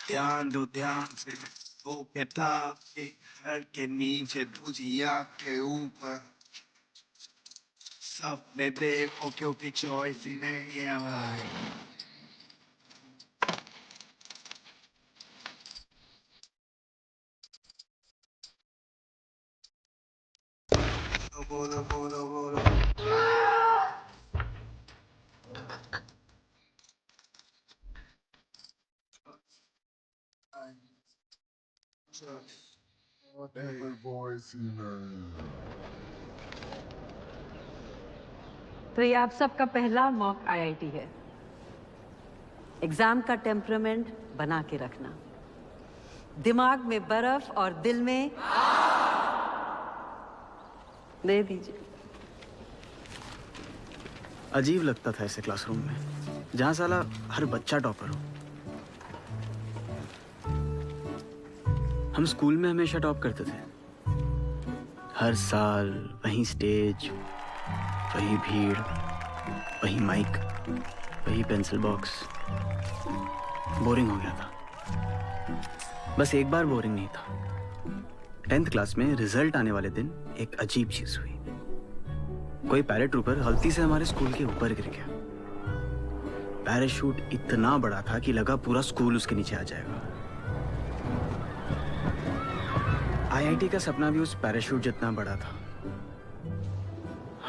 ध्यान दो ध्यान से वो किताब के घर के नीचे तुझी आँख के ऊपर सपने देखो क्योंकि चॉइस ही नहीं है भाई। तो ये आप सबका पहला मॉक आईआईटी है। एग्जाम का टेम्परामेंट बना के रखना, दिमाग में बर्फ और दिल में दे दीजिए। अजीब लगता था ऐसे क्लासरूम में जहां साला हर बच्चा टॉपर हो। हम स्कूल में हमेशा टॉप करते थे, हर साल वही स्टेज, वही भीड़, वही माइक, वही पेंसिल बॉक्स। बोरिंग हो गया था। बस एक बार बोरिंग नहीं था। 10th क्लास में रिजल्ट आने वाले दिन एक अजीब चीज हुई। कोई पैराट्रूपर गलती से हमारे स्कूल के ऊपर गिर गया। पैराशूट इतना बड़ा था कि लगा पूरा स्कूल उसके नीचे आ जाएगा। आईआईटी का सपना भी उस पैराशूट जितना बड़ा था।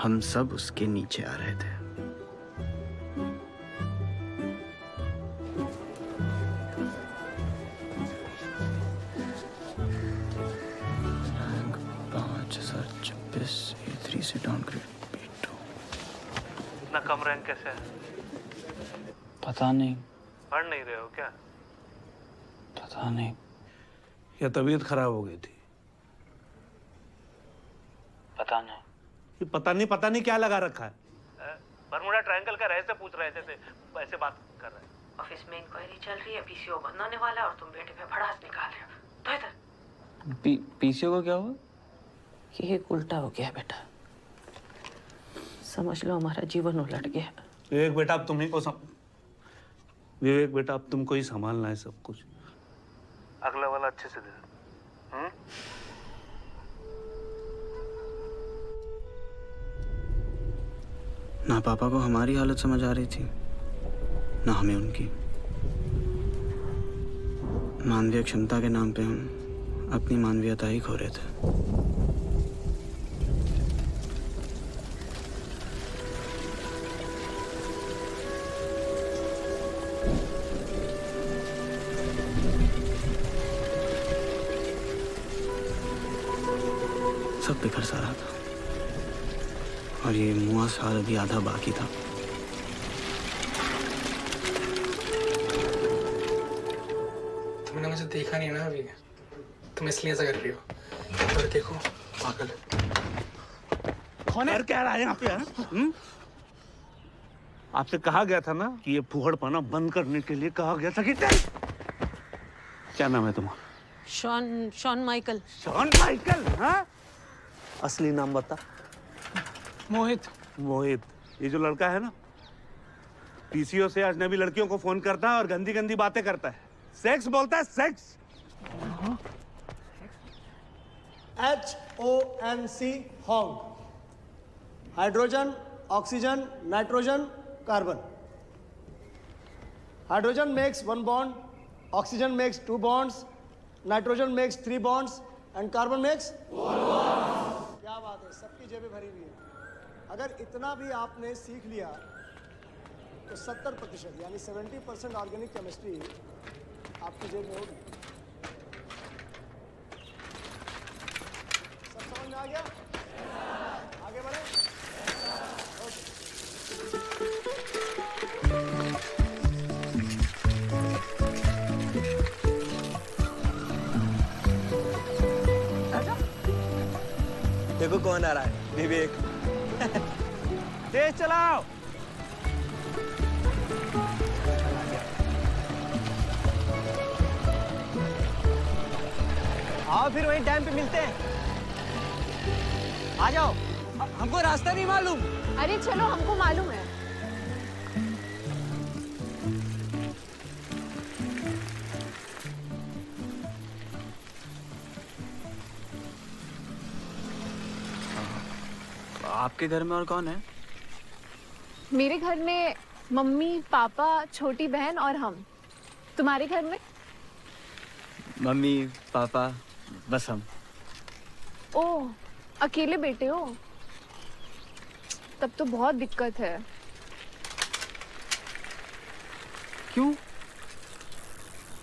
हम सब उसके नीचे आ रहे थे। रैंक 5026 A3 से डाउनग्रेड B2। इतना कम रैंक कैसे है? पता नहीं। पढ़ नहीं रहे हो क्या? पता नहीं। या तबीयत खराब हो गई थी? पता नहीं। ये पता नहीं क्या लगा रखा है। बरमुडा ट्रायंगल का रहस्य पूछ रहे थे, ऐसे बात कर रहे हैं। ऑफिस में इंक्वायरी चल रही है, पीसीओ बंद होने वाला है और तुम बेटे पे भड़ास निकाल रहे हो। तो इधर पीसीओ को क्या हुआ? ये उल्टा हो गया बेटा, समझ लो हमारा जीवन उलट गया। विवेक बेटा अब तुम्ही को विवेक बेटा अब तुमको ही संभालना है सब कुछ। अगला वाला अच्छे से दे। ना पापा को हमारी हालत समझ आ रही थी, ना हमें उनकी। मानवीय क्षमता के नाम पे हम अपनी मानवीयता ही खो रहे थे। सब बिखर सा रहा था और ये मुआ साल अभी आधा बाकी था। तुमने मुझे देखा नहीं ना अभी, तुम इसलिए ऐसा कर रही हो। और देखो पागल कौन है? क्या रहा है यहाँ पे? आपसे कहा गया था ना कि ये फुहड़पना बंद करने के लिए कहा गया था कि क्या नाम है तुम्हारा? Shawn Michael. Shawn Michael? हाँ? असली नाम बता। मोहित। मोहित, ये जो लड़का है ना, पीसीओ से अजनबी लड़कियों को फोन करता है और गंदी गंदी बातें करता है। सेक्स बोलता है, sex. HONC Hong, hydrogen, oxygen, nitrogen, carbon. Hydrogen makes 1 bond, oxygen makes 2 bonds, nitrogen makes 3 bonds and carbon makes 1 bond। क्या बात है, सबकी जेबें भरी हुई है। अगर इतना भी आपने सीख लिया तो 70% यानी 70% ऑर्गेनिक केमिस्ट्री आपकी जेब में होगी। सब समझ में आ गया? आगे बढ़े। देखो कौन आ रहा है, विवेक। तेज चलाओ। आओ फिर वहीं डैम पे मिलते हैं। आ जाओ, हमको रास्ता नहीं मालूम। अरे चलो, हमको मालूम है। आपके घर में और कौन है? मेरे घर में मम्मी, पापा, छोटी बहन और हम। तुम्हारे घर में? मम्मी, पापा, बस हम। ओह, अकेले बेटे हो? तब तो बहुत दिक्कत है। क्यों?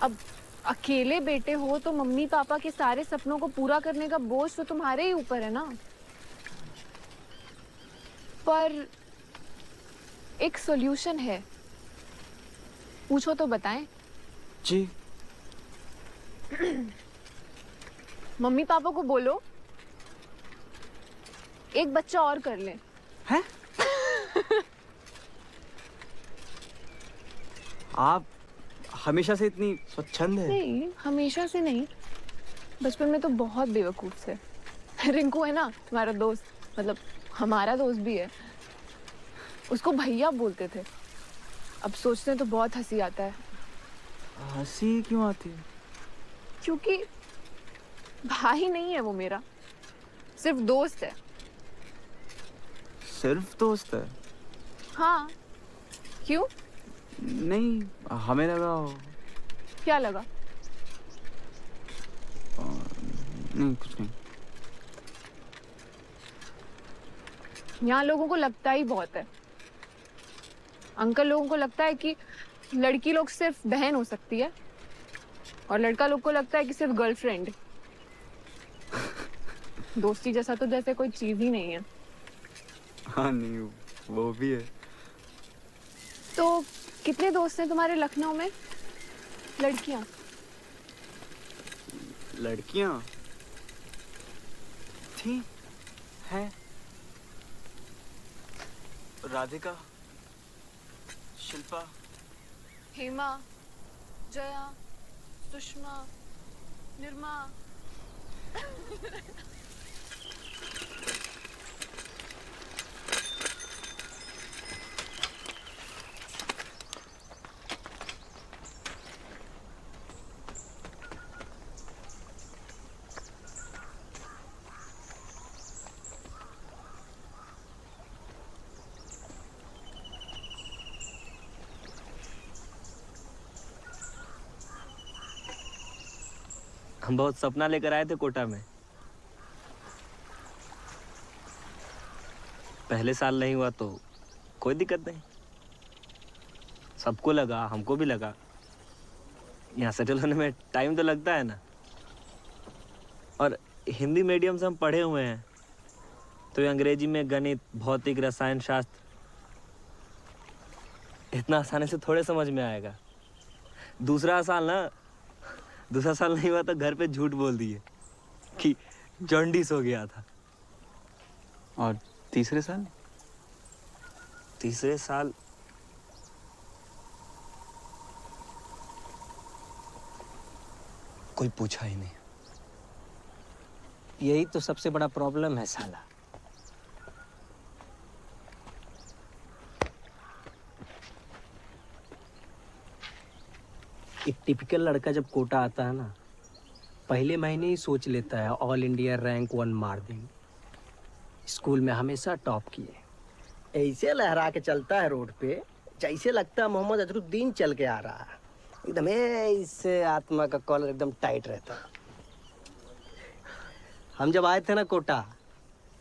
अब अकेले बेटे हो तो मम्मी पापा के सारे सपनों को पूरा करने का बोझ तो तुम्हारे ही ऊपर है ना। पर एक सॉल्यूशन है, पूछो तो बताएं। जी। मम्मी पापा को बोलो एक बच्चा और कर ले। हैं? आप हमेशा से इतनी स्वच्छंद है? नहीं, हमेशा से नहीं, बचपन में तो बहुत बेवकूफ थे। रिंकू है ना तुम्हारा दोस्त, मतलब हमारा दोस्त भी है, उसको भैया बोलते थे। अब सोचते हैं तो बहुत हंसी आता है। हंसी क्यों आती है? क्योंकि भाई नहीं है वो मेरा, सिर्फ दोस्त है। सिर्फ दोस्त है? हाँ, क्यों? नहीं, हमें लगा। क्या लगा? नहीं, कुछ नहीं। यहाँ लोगों को लगता ही बहुत है। अंकल लोगों को लगता है कि लड़की लोग सिर्फ बहन हो सकती है, और लड़का लोग को लगता है कि सिर्फ गर्लफ्रेंड। दोस्ती जैसा तो जैसे कोई चीज ही नहीं है। हाँ नहीं, वो भी है। तो कितने दोस्त हैं तुम्हारे लखनऊ में? लड़कियां? लड़कियां थी, हैं। राधिका, शिल्पा, हेमा, जया, सुषमा, निर्मा। हम बहुत सपना लेकर आए थे कोटा में। पहले साल नहीं हुआ तो कोई दिक्कत नहीं। सबको लगा, हमको भी लगा, यहाँ सेटल होने में टाइम तो लगता है ना। और हिंदी मीडियम से हम पढ़े हुए हैं, तो अंग्रेजी में गणित, भौतिक, रसायन शास्त्र इतना आसानी से थोड़े समझ में आएगा। दूसरा साल नहीं हुआ तो घर पे झूठ बोल दिए कि जॉन्डिस हो गया था। और तीसरे साल? तीसरे साल कोई पूछा ही नहीं। यही तो सबसे बड़ा प्रॉब्लम है साला। एक टिपिकल लड़का जब कोटा आता है ना, पहले महीने ही सोच लेता है ऑल इंडिया रैंक 1 मार देंगे। स्कूल में हमेशा टॉप किए, ऐसे लहरा के चलता है रोड पे जैसे लगता है मोहम्मद अजरुद्दीन चल के आ रहा है। एकदम ऐसे आत्मा का कॉलर एकदम टाइट रहता है। हम जब आए थे ना कोटा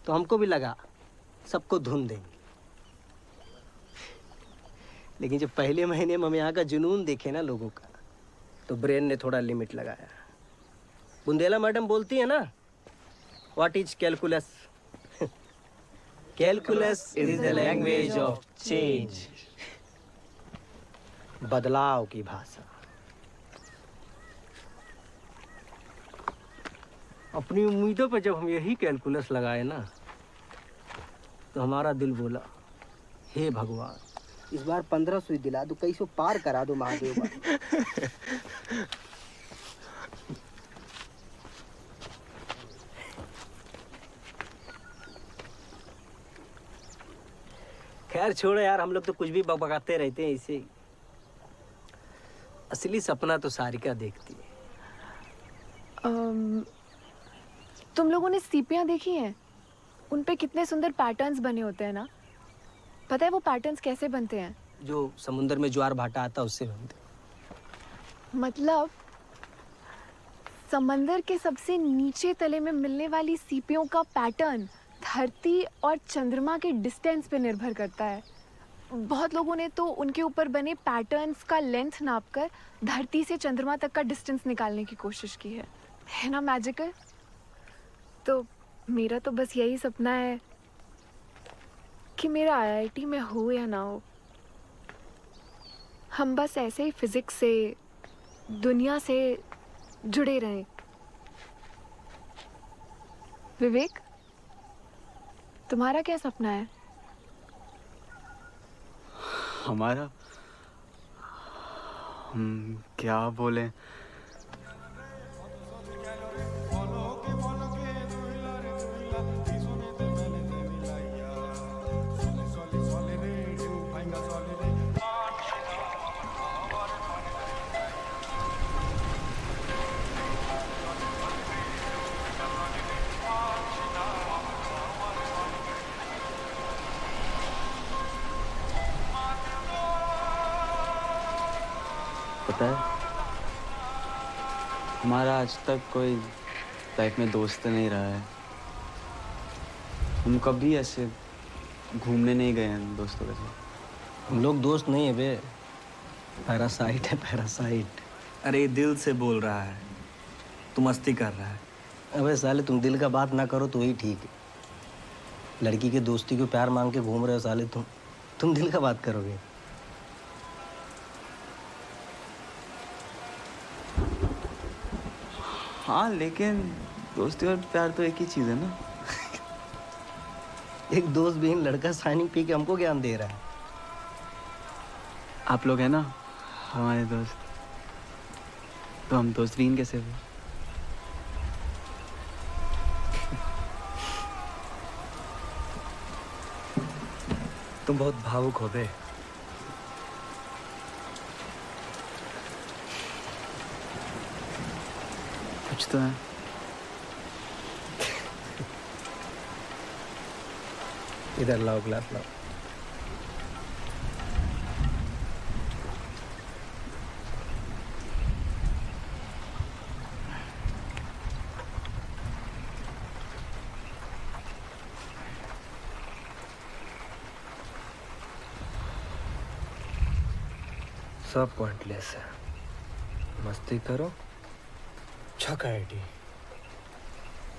तो हमको भी लगा सबको धुन देंगे, लेकिन जब पहले महीने में हम यहाँ का जुनून देखे ना लोगों का, तो ब्रेन ने थोड़ा लिमिट लगाया। बुंदेला मैडम बोलती है ना, what is calculus? Calculus is the language of change. बदलाव की भाषा। अपनी उम्मीदों पर जब हम यही कैलकुलस लगाए ना, तो हमारा दिल बोला, हे भगवान, इस बार 15 सुई दिला दो, 2100 पार करा दो महादेव। खैर छोड़ो यार, हम लोग तो कुछ भी बकबकाते रहते हैं इसे। असली सपना तो सारिका देखती है। तुम लोगों ने सीपियाँ देखी हैं? उन पे कितने सुंदर पैटर्न्स बने होते हैं ना। पता है वो पैटर्न्स कैसे बनते हैं? जो समुद्र में ज्वार भाटा आता है उससे बनते। मतलब समंदर के सबसे नीचे तले में मिलने वाली सीपियों का पैटर्न धरती और चंद्रमा के डिस्टेंस पे निर्भर करता है। बहुत लोगों ने तो उनके ऊपर बने पैटर्न्स का लेंथ नापकर धरती से चंद्रमा तक का डिस्टेंस निकालने की कोशिश की है ना मैजिकल? तो मेरा तो बस यही सपना है कि मेरा आईआईटी में हो या ना हो, हम बस ऐसे ही फिजिक्स से, दुनिया से जुड़े रहें। विवेक, तुम्हारा क्या सपना है? हमारा, हम क्या बोले? पता है, हमारा आज तक कोई लाइफ में दोस्त नहीं रहा है। हम कभी ऐसे घूमने नहीं गए हैं दोस्तों के साथ। हम लोग दोस्त नहीं है बे, पैरासाइट है, पैरासाइट। अरे ये दिल से बोल रहा है, तू मस्ती कर रहा है। अबे साले, तुम दिल का बात ना करो तो ही ठीक है। लड़की के दोस्ती को प्यार मांग के घूम रहे हो साले, तुम दिल का बात करोगे? हाँ, लेकिन दोस्ती और प्यार तो एक ही चीज़ है ना। एक दोस्त भी लड़का साइनिंग पी के हमको ज्ञान दे रहा है। आप लोग हैं ना हमारे दोस्त, तो हम दोस्तरीन कैसे हुए? तुम बहुत भावुक हो बे। कुछ तो है। इधर लाओ, ग्लास लाओ। सब पॉइंटलेस है, मस्ती करो, चक आईडी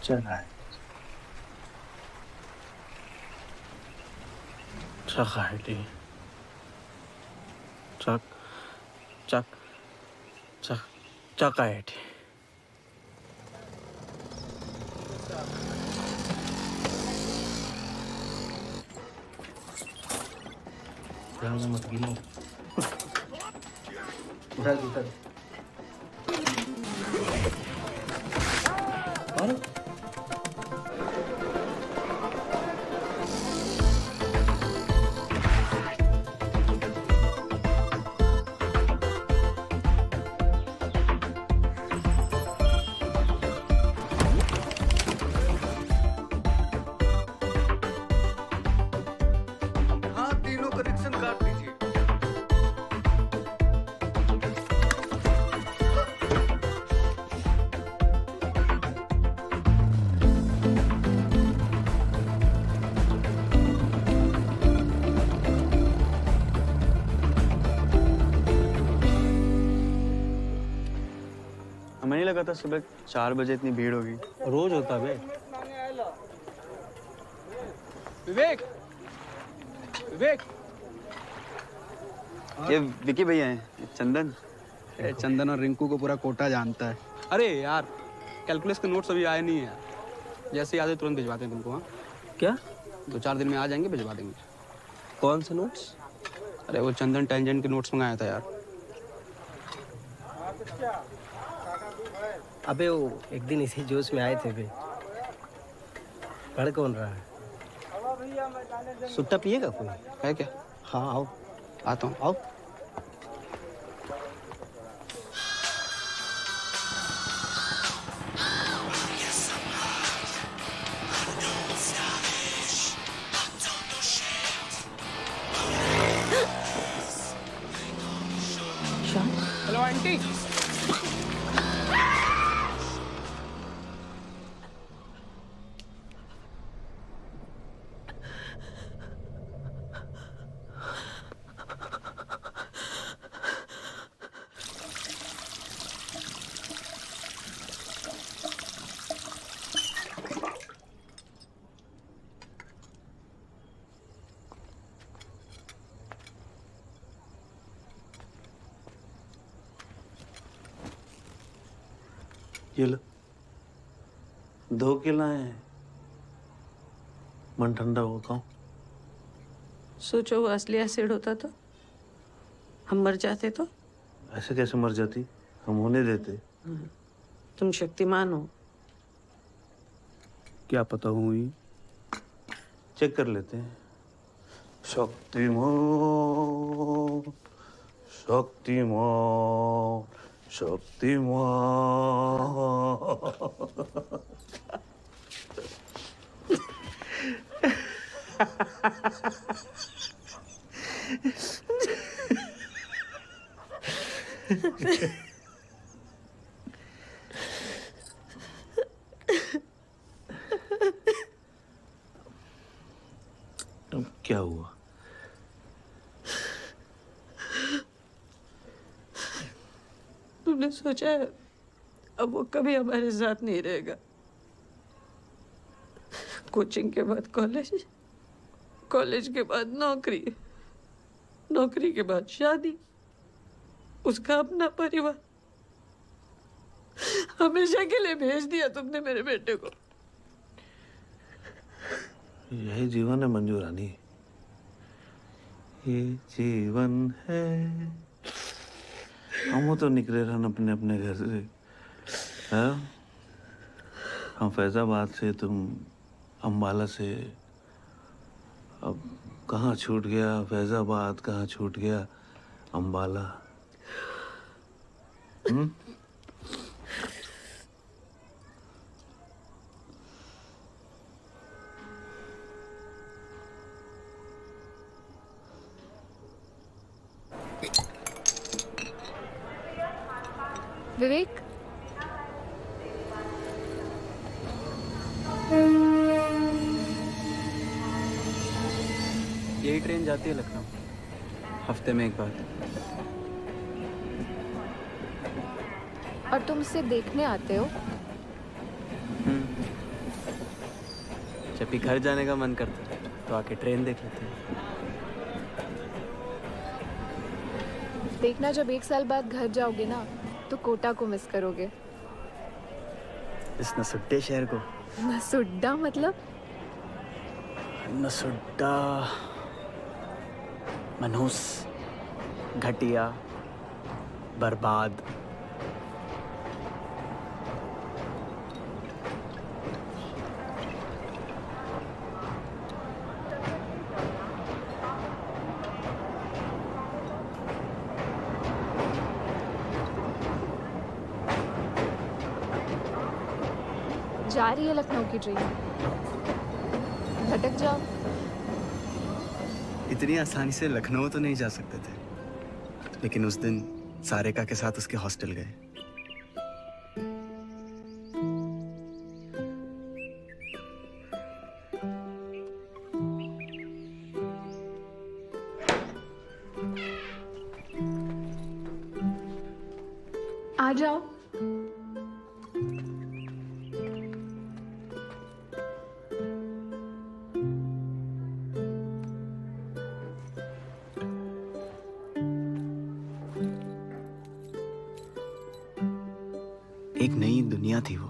चला चक आईडी चक चक चक चक आईडी। मत गिनो। उधर उधर हाँ, तीनों कनेक्शन काट दीजिए। हमें नहीं लगा था सुबह 4 बजे इतनी भीड़ होगी। रोज होता बे। विवेक, विवेक, ये विकी भैया हैं, ये चंदन। चंदन और रिंकू को पूरा कोटा जानता है। अरे यार, कैलकुलस के नोट्स अभी आए नहीं है यार। जैसे ही आते तुरंत भिजवाते हैं तुमको। हाँ, क्या? 2-4 दिन में आ जाएंगे, भिजवा देंगे। कौन से नोट्स? अरे वो चंदन टेंजेंट के नोट्स मंगाया था यार। अबे वो एक दिन इसी जोश में आए थे बे। पढ़ कौन रहा है? सुट्टा पिएगा कोई? है क्या? हाँ आओ। आता हूँ। आओ। Hello aunty. ये लो, धो के लाए हैं। मन ठंडा हो खाओ। सोचो वो असली एसिड होता तो हम मर जाते तो। ऐसे कैसे मर जाती, हम होने देते। तुम शक्तिमान हो। क्या पता हुई, चेक कर लेते हैं। शक्तिमान शक्तिमान शक्तिमान। अब क्या हुआ? तुमने सोचा है अब वो कभी हमारे साथ नहीं रहेगा। कोचिंग के बाद कॉलेज, कॉलेज के बाद नौकरी, नौकरी के बाद शादी, उसका अपना परिवार। हमेशा के लिए भेज दिया तुमने मेरे बेटे को। यही जीवन है मंजू रानी, ये जीवन है। हम तो निकले रहन अपने अपने घर से। हाँ? हम फैजाबाद से, तुम अम्बाला से। अब कहाँ छूट गया फैजाबाद, कहाँ छूट गया अम्बाला। विवेक, यही ट्रेन जाती है लखनऊ, हफ्ते में एक बार। और तुम इसे देखने आते हो? जब भी घर जाने का मन करता है तो आके ट्रेन देख लेते हैं। देखना, जब 1 साल बाद घर जाओगे ना तो कोटा को मिस करोगे। इस नसुड्डे शहर को। नसुड्डा मतलब? नसुड्डा, मनहूस, घटिया, बर्बाद। जा रही है लखनऊ की ट्रेन, भटक जाओ। इतनी आसानी से लखनऊ तो नहीं जा सकते थे, लेकिन उस दिन सारिका के साथ उसके हॉस्टल गए। आ जाओ। एक नई दुनिया थी वो।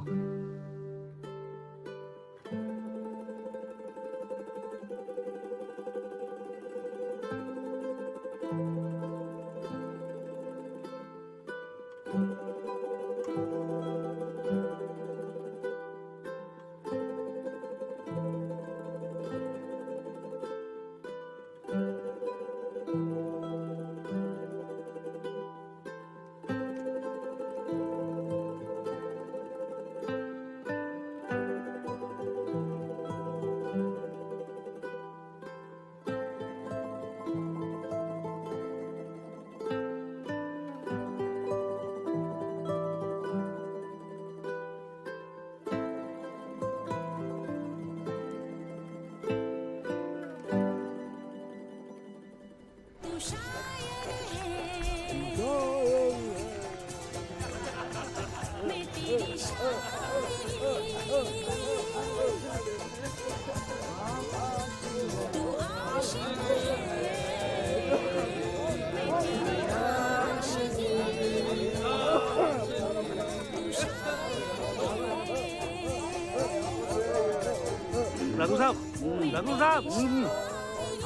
दारू साहब,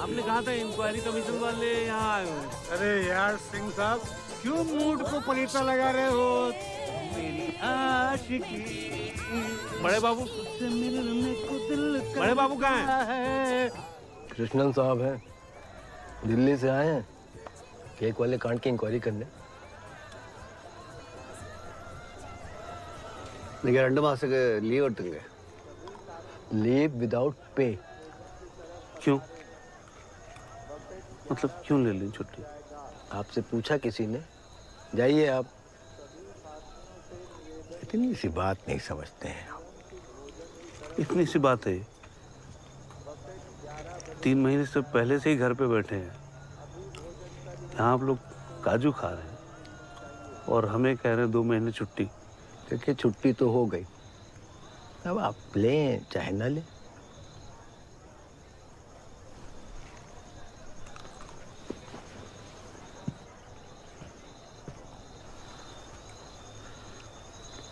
आपने कहा था इंक्वायरी कमीशन वाले यहाँ आए हुए। अरे यार सिंह साहब, क्यों मूड को पलीता लगा रहे हो? मेरी आशिकी। बड़े बाबू, बड़े बाबू कहाँ हैं? कृष्णन साहब हैं, दिल्ली से आए हैं केक वाले कांड की इंक्वायरी करने। लीव எடுத்துங்க लीव विदाउट पे। क्यों? मतलब क्यों ले ली छुट्टी? आपसे पूछा किसी ने? जाइए आप। इतनी सी बात नहीं समझते हैं। इतनी सी बात है, 3 महीने से पहले से ही घर पे बैठे हैं। यहाँ आप लोग काजू खा रहे हैं और हमें कह रहे हैं 2 महीने छुट्टी। देखिए छुट्टी तो हो गई, अब आप लें चाहे ना लें।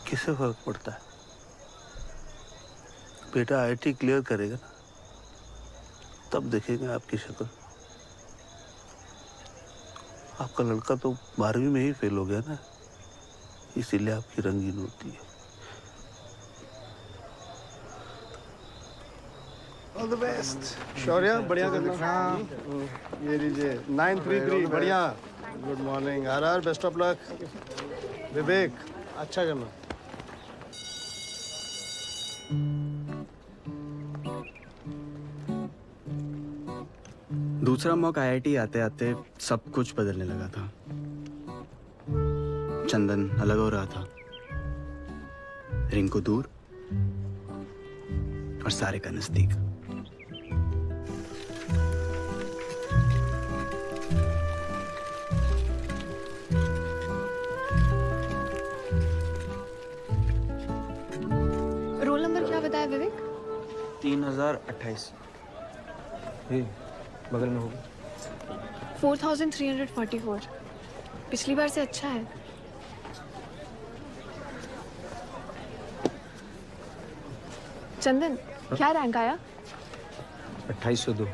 किससे फर्क पड़ता है? बेटा आईआईटी क्लियर करेगा ना, तब देखेंगे आपकी शक्ल। आपका लड़का तो 12वीं में ही फेल हो गया ना, इसीलिए आपकी रंगीन होती है। All the best. शौर्य, बढ़िया करना। ये लीजिए 933, बढ़िया। Good morning RR, best of luck. Vivek, अच्छा करना। दूसरा मॉक आईआईटी आते आते सब कुछ बदलने लगा था। चंदन अलग हो रहा था, रिंकू दूर और सारे का नजदीक। रोल नंबर क्या बताया विवेक? 3028। बगल में होगा। 4344। पिछली बार से अच्छा है। चंदन, क्या रैंक आया? 2802।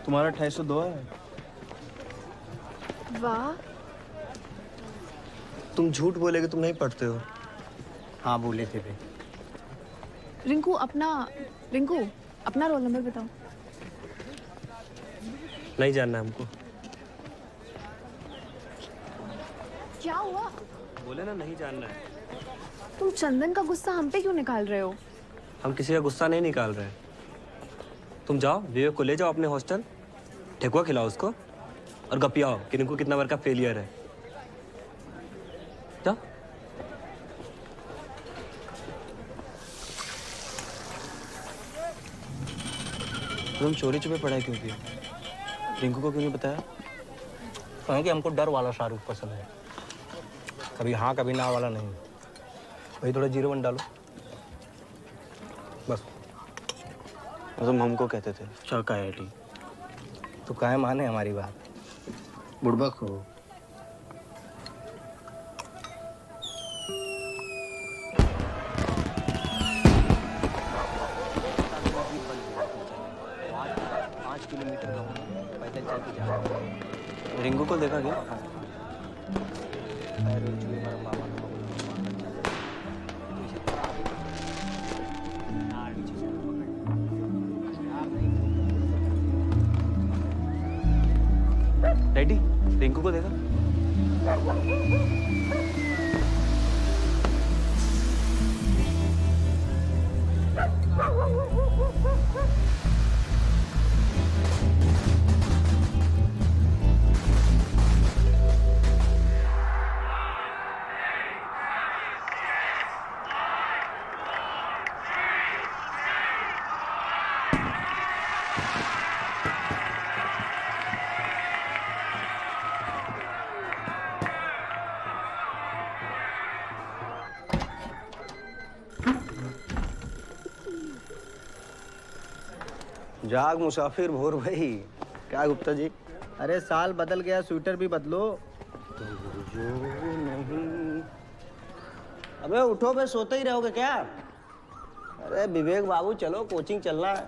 तुम्हारा 2802 है। वाह, तुम झूठ बोलेगे, तुम नहीं पढ़ते हो। हाँ बोले थे वे। रिंकू अपना रोल नंबर बताओ। नहीं जानना हमको। क्या हुआ? बोले ना नहीं जानना है। तुम चंदन का गुस्सा हम पे क्यों निकाल रहे हो? हम किसी का गुस्सा नहीं निकाल रहे। तुम जाओ विवेक को ले जाओ अपने हॉस्टल, ठेकुआ खिलाओ उसको और गपियाओ कि रिंकू कितना बार का फेलियर है। जाओ। तुम चोरी छुपे पढ़ाई क्यों की? रिंकू को क्यों नहीं बताया? कहें कि हमको डर वाला शाहरुख पसंद है, कभी हाँ कभी ना वाला नहीं। वही थोड़ा 01 डालो बस। तुम हमको कहते थे चौका आईआईटी। तो काहे माने हमारी बात। बुड़बक हो। रिंकू को देखा क्या? डैडी, रिंकू को देखा? जाग मुसाफिर भोर भाई। क्या गुप्ता जी? अरे साल बदल गया, स्वेटर भी बदलो। अबे उठो बे, सोते ही रहोगे क्या? अरे विवेक बाबू चलो, कोचिंग चलना है।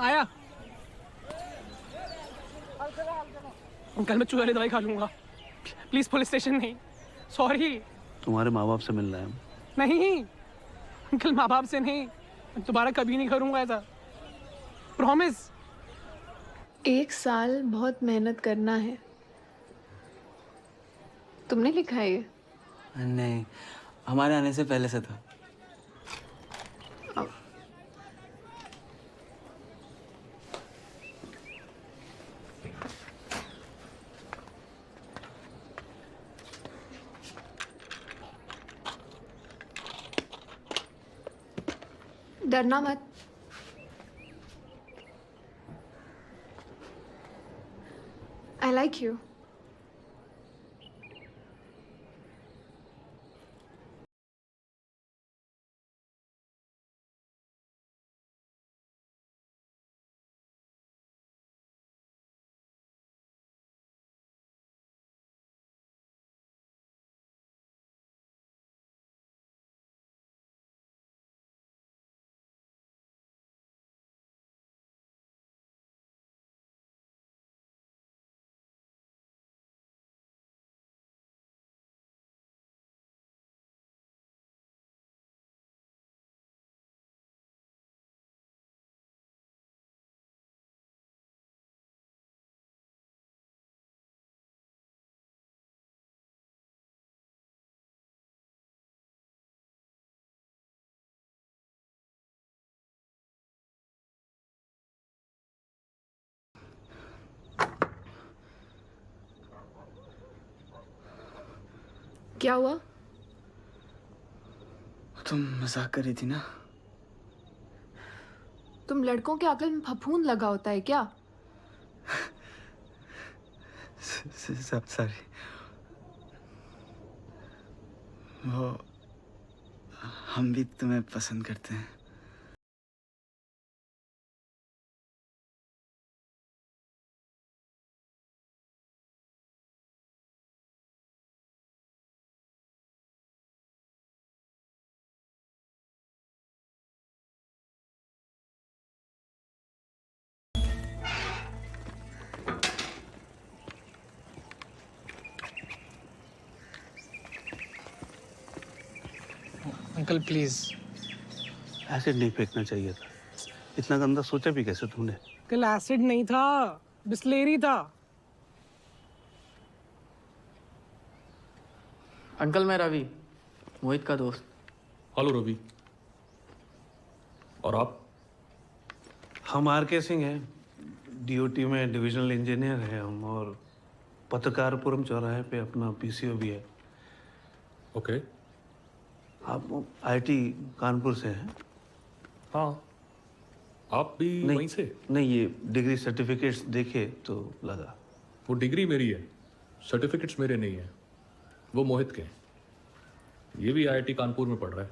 आया। अंकल मैं चूहे वाली दवाई खा लूंगा, प्लीज पुलिस स्टेशन नहीं, सॉरी। तुम्हारे माँ बाप से मिलना है। नहीं अंकल, माँ बाप से नहीं, दोबारा कभी नहीं करूंगा ऐसा, प्रॉमिस। 1 साल बहुत मेहनत करना है। तुमने लिखा है ये? नहीं, हमारे आने से पहले से था। डरना मत। I like you. क्या हुआ? तुम मजाक कर रही थी ना? तुम लड़कों के अकल में फफूंद लगा होता है क्या? सॉरी। वो हम भी तुम्हें पसंद करते हैं। Uncle please. एसिड नहीं फेंकना चाहिए था। इतना गंदा सोचा भी कैसे तूने? कल एसिड नहीं था, बिस्लेरी था। अंकल मैं रवि, मोहित का दोस्त। हेलो रवि। और आप? हम आर.के. सिंह हैं, डीओटी में डिविजनल इंजीनियर हैं हम, और पत्रकारपुरम चौराहे पे अपना पीसीओ भी है। ओके। आप आईटी कानपुर से हैं? हाँ। आप भी वहीं से? नहीं, ये डिग्री सर्टिफिकेट्स देखे तो लगा। वो डिग्री मेरी है, सर्टिफिकेट्स मेरे नहीं है, वो मोहित के हैं। ये भी आईआईटी कानपुर में पढ़ रहा है।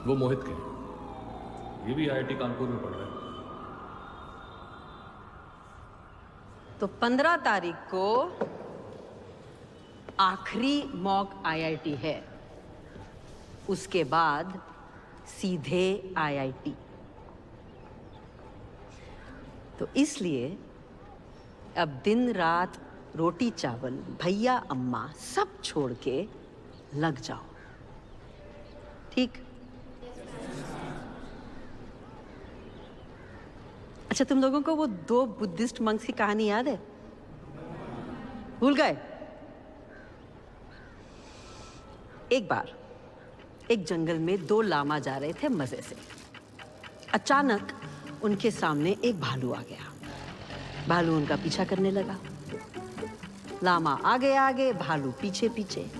वो मोहित के हैं। ये भी आईआईटी कानपुर में पढ़ रहा है। तो 15 तारीख को आखिरी मॉक आईआईटी है, उसके बाद सीधे आईआईटी। तो इसलिए अब दिन रात रोटी चावल भैया अम्मा सब छोड़ के लग जाओ, ठीक? अच्छा, तुम लोगों को वो 2 बुद्धिस्ट मंक्स की कहानी याद है? भूल गए? एक बार एक जंगल में 2 लामा जा रहे थे मजे से। अचानक उनके सामने एक भालू आ गया। भालू उनका पीछा करने लगा। लामा आगे आगे, भालू पीछे पीछे।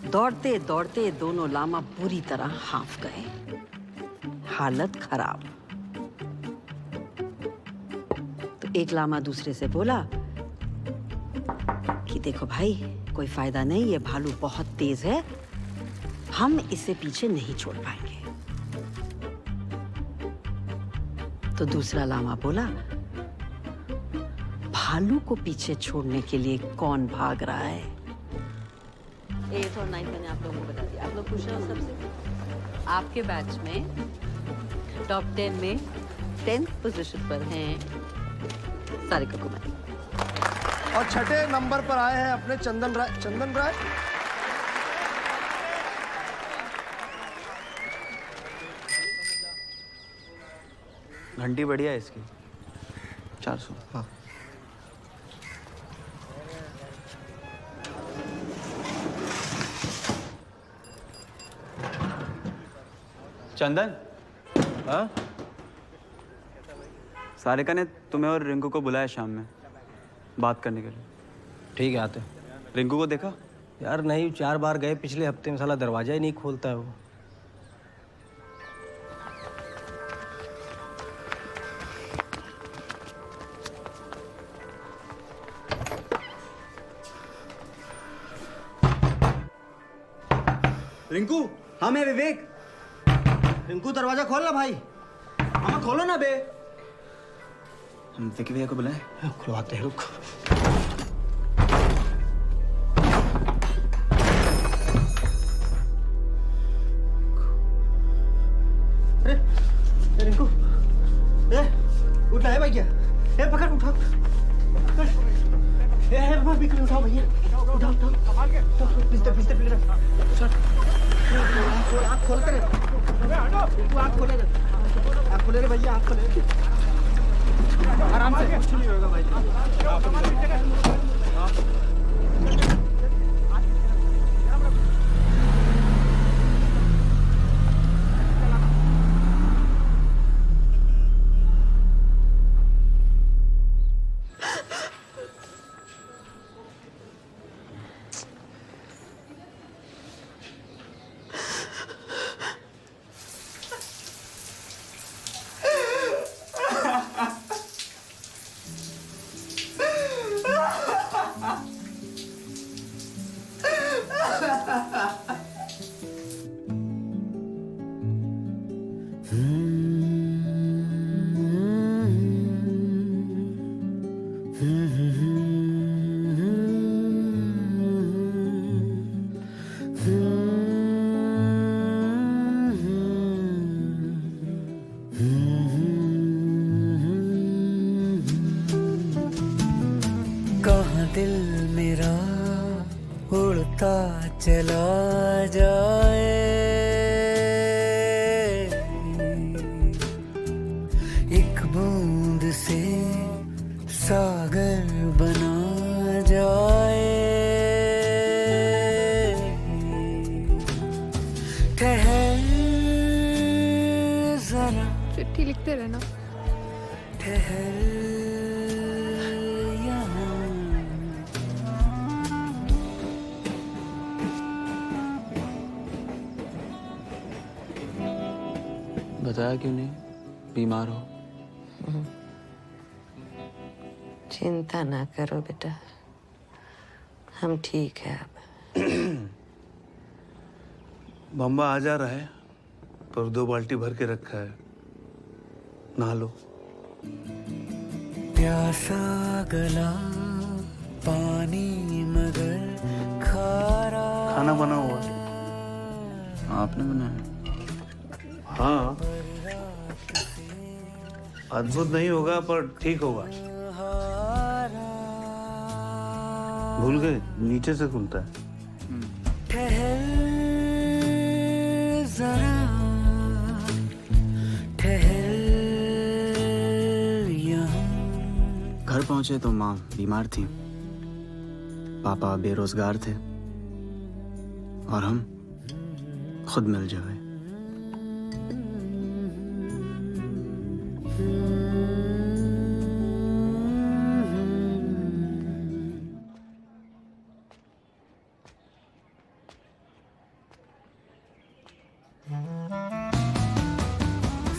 दौड़ते दौड़ते दोनों लामा बुरी तरह हांफ गए, हालत खराब। तो एक लामा दूसरे से बोला कि देखो भाई, कोई फायदा नहीं, ये भालू बहुत तेज है, हम इसे पीछे नहीं छोड़ पाएंगे। तो दूसरा लामा बोला, भालू को पीछे छोड़ने के लिए कौन भाग रहा है? 8 और 9 मैंने आप लोगों को बता दिया। आप लोग पूछ रहे हो सबसे, आपके बैच में टॉप 10 में 10th पोजीशन पर हैं सारिका कुमारी। और छठे नंबर पर आए हैं अपने चंदन राय। चंदन राय घंटी बढ़िया है इसकी, 400। हाँ। चंदन, हाँ? सारिका ने तुम्हें और रिंकू को बुलाया शाम में बात करने के लिए। ठीक है, आते। रिंकू को देखा? यार नहीं, 4 बार गए पिछले हफ्ते में, साला दरवाजा ही नहीं खोलता है वो। रिंकू, हाँ मैं विवेक। रिंकू दरवाजा खोल ना भाई। हाँ खोलो ना बे। हम विकी भैया को बुलाएं? खुलवाते हैं, रुक। अरे रिंकू, उठना है भाई क्या? पकड़, उठा। बिक्री उठाओ भैया, उठाओ। पिस्ते पकड़। आँख खोल कर, आँख खोले रे भैया, आँख खोले। आराम से, कुछ नहीं होगा भाई। दिल मेरा उड़ता चला जाए, एक बूंद से सागर बना जाए। ठहर जरा, चिट्ठी लिखते रहना। ठहर बताया क्यों नहीं? बीमार हो? चिंता ना करो बेटा, हम ठीक है अब। बम्बा आ जा रहा है, पर 2 बाल्टी भर के रखा है, नहा लो। प्यासा गला पानी मगर खारा। खाना बना हुआ? आपने बनाया? हाँ, अद्भुत नहीं होगा पर ठीक होगा। भूल गए, नीचे से खुलता है। ठहर जरा, ठहर यहाँ। घर पहुंचे तो माँ बीमार थी, पापा बेरोजगार थे और हम खुद मिल जाए।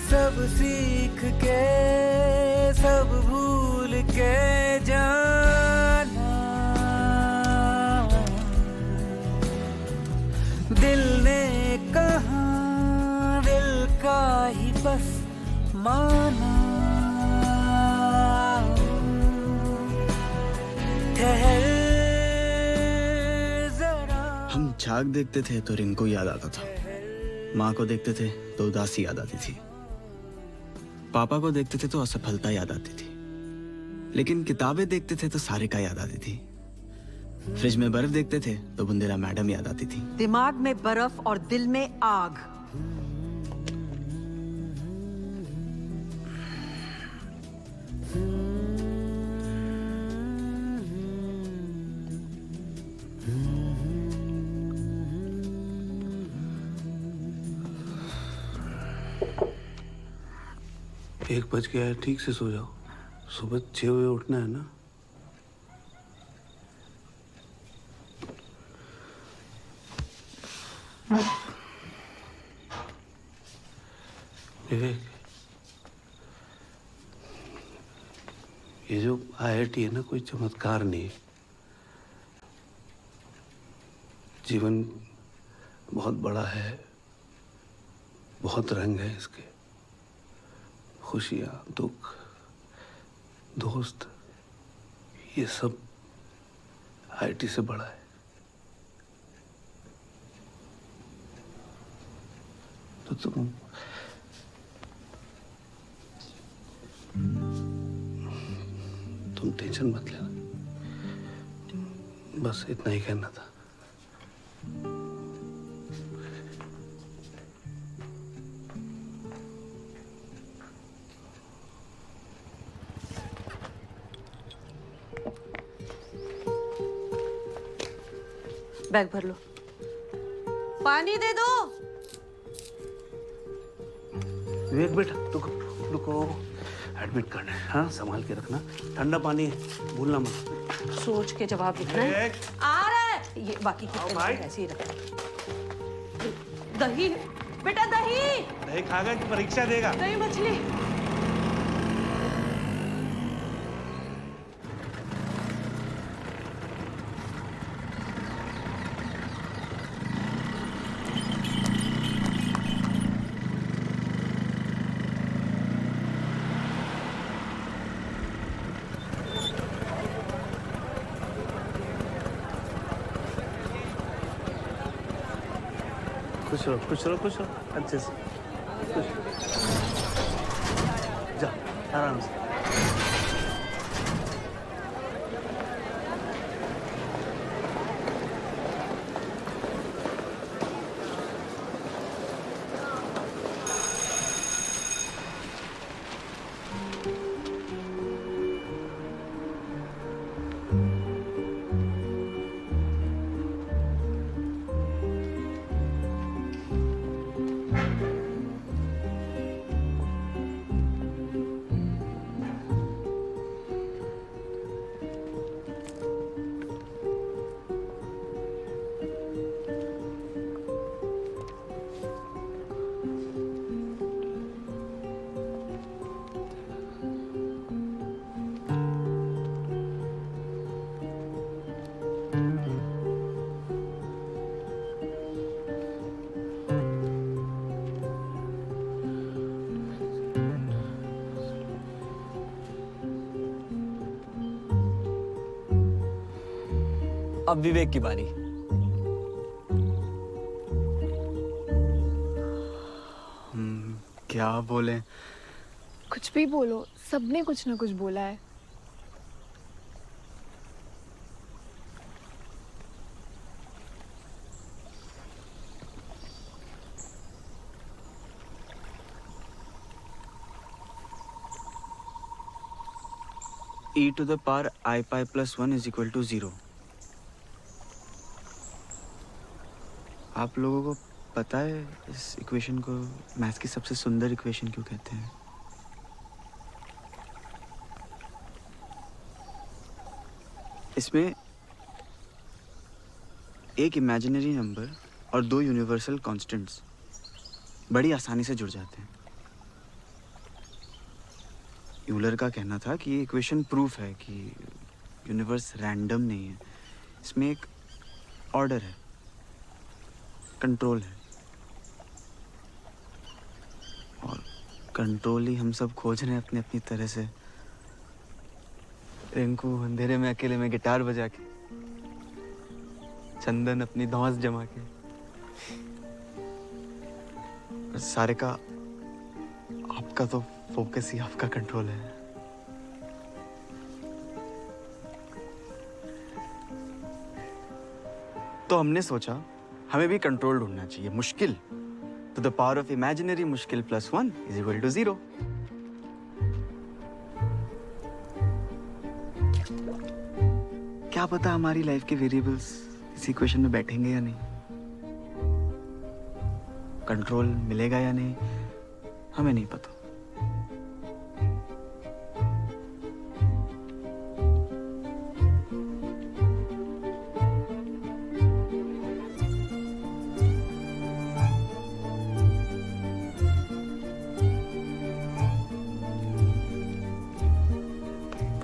सब सीख के सब भूल के जाना, दिल ने कहा दिल का ही बस माना। हम झाग देखते थे तो रिंकू याद आता था, माँ को देखते थे तो उदासी याद आती थी, पापा को देखते थे तो असफलता याद आती थी, लेकिन किताबें देखते थे तो सारिका याद आती थी, फ्रिज में बर्फ देखते थे तो बुंदेला मैडम याद आती थी। दिमाग में बर्फ और दिल में आग। एक बज गया है, ठीक से सो जाओ, सुबह 6 बजे उठना है ना। विवेक, ये जो IIT है ना, कोई चमत्कार नहीं है। जीवन बहुत बड़ा है, बहुत रंग है इसके, खुशियाँ, दुख, दोस्त, ये सब IIT से बड़ा है। तो तुम टेंशन मत लेना, बस इतना ही कहना था। बैग भर लो, पानी दे दो। विवेक बेटा, रुको, एडमिट करना है, हाँ संभाल के रखना, ठंडा पानी है, भूलना मत। सोच के जवाब लिखना है। आ रहा है ये, बाकी की ऐसे ही रख। दही बेटा, दही खागा कि परीक्षा देगा? दही मछली। खुश रहो अच्छे से, जा आराम से। अब विवेक की बारी। क्या बोले? कुछ भी बोलो, सबने कुछ ना कुछ बोला है। e to the power I pi plus 1 is equal to 0। आप लोगों को पता है इस इक्वेशन को मैथ्स की सबसे सुंदर इक्वेशन क्यों कहते हैं? इसमें एक इमेजिनरी नंबर और दो यूनिवर्सल कांस्टेंट्स बड़ी आसानी से जुड़ जाते हैं। यूलर का कहना था कि ये इक्वेशन प्रूफ है कि यूनिवर्स रैंडम नहीं है, इसमें एक ऑर्डर है, कंट्रोल है, और कंट्रोल ही हम सब खोज रहे हैं अपनी अपनी तरह से। रिंकू अंधेरे में अकेले में गिटार बजा के चंदन अपनी धौंस जमा के। और सारे का आपका तो फोकस ही आपका कंट्रोल है। तो हमने सोचा हमें भी कंट्रोल ढूंढना चाहिए। मुश्किल तो द पावर ऑफ इमेजिनरी मुश्किल प्लस 1 इज इक्वल टू 0। क्या पता हमारी लाइफ के वेरिएबल्स इस इक्वेशन में बैठेंगे या नहीं, कंट्रोल मिलेगा या नहीं, हमें नहीं पता।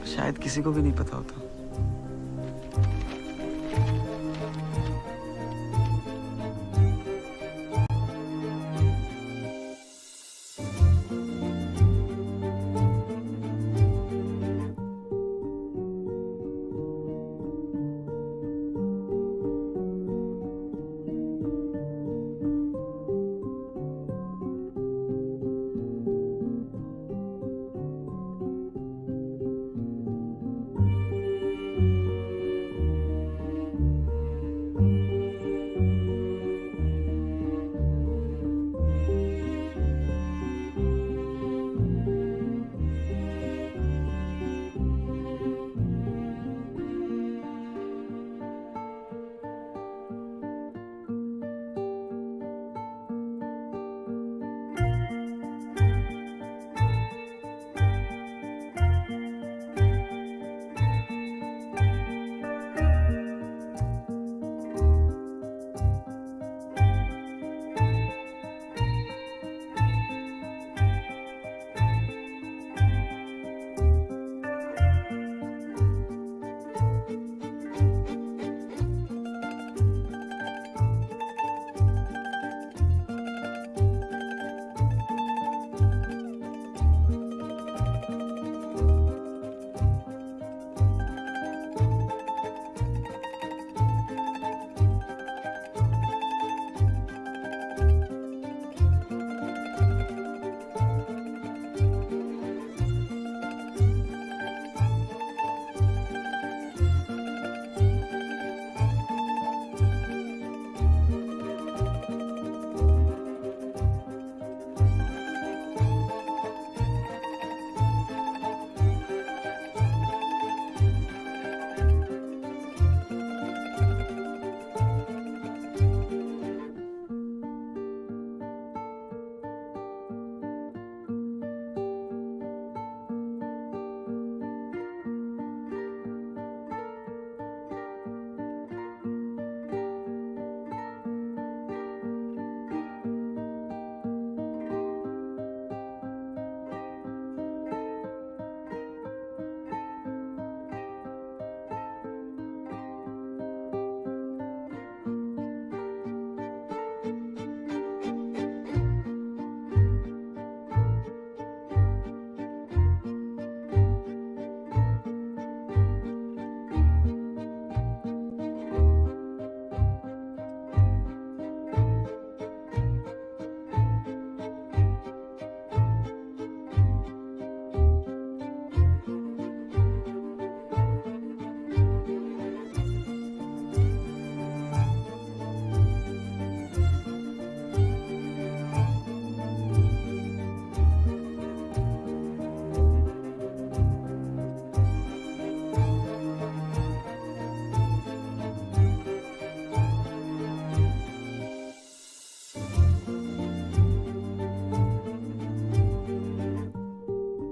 शायद किसी को भी नहीं पता होता।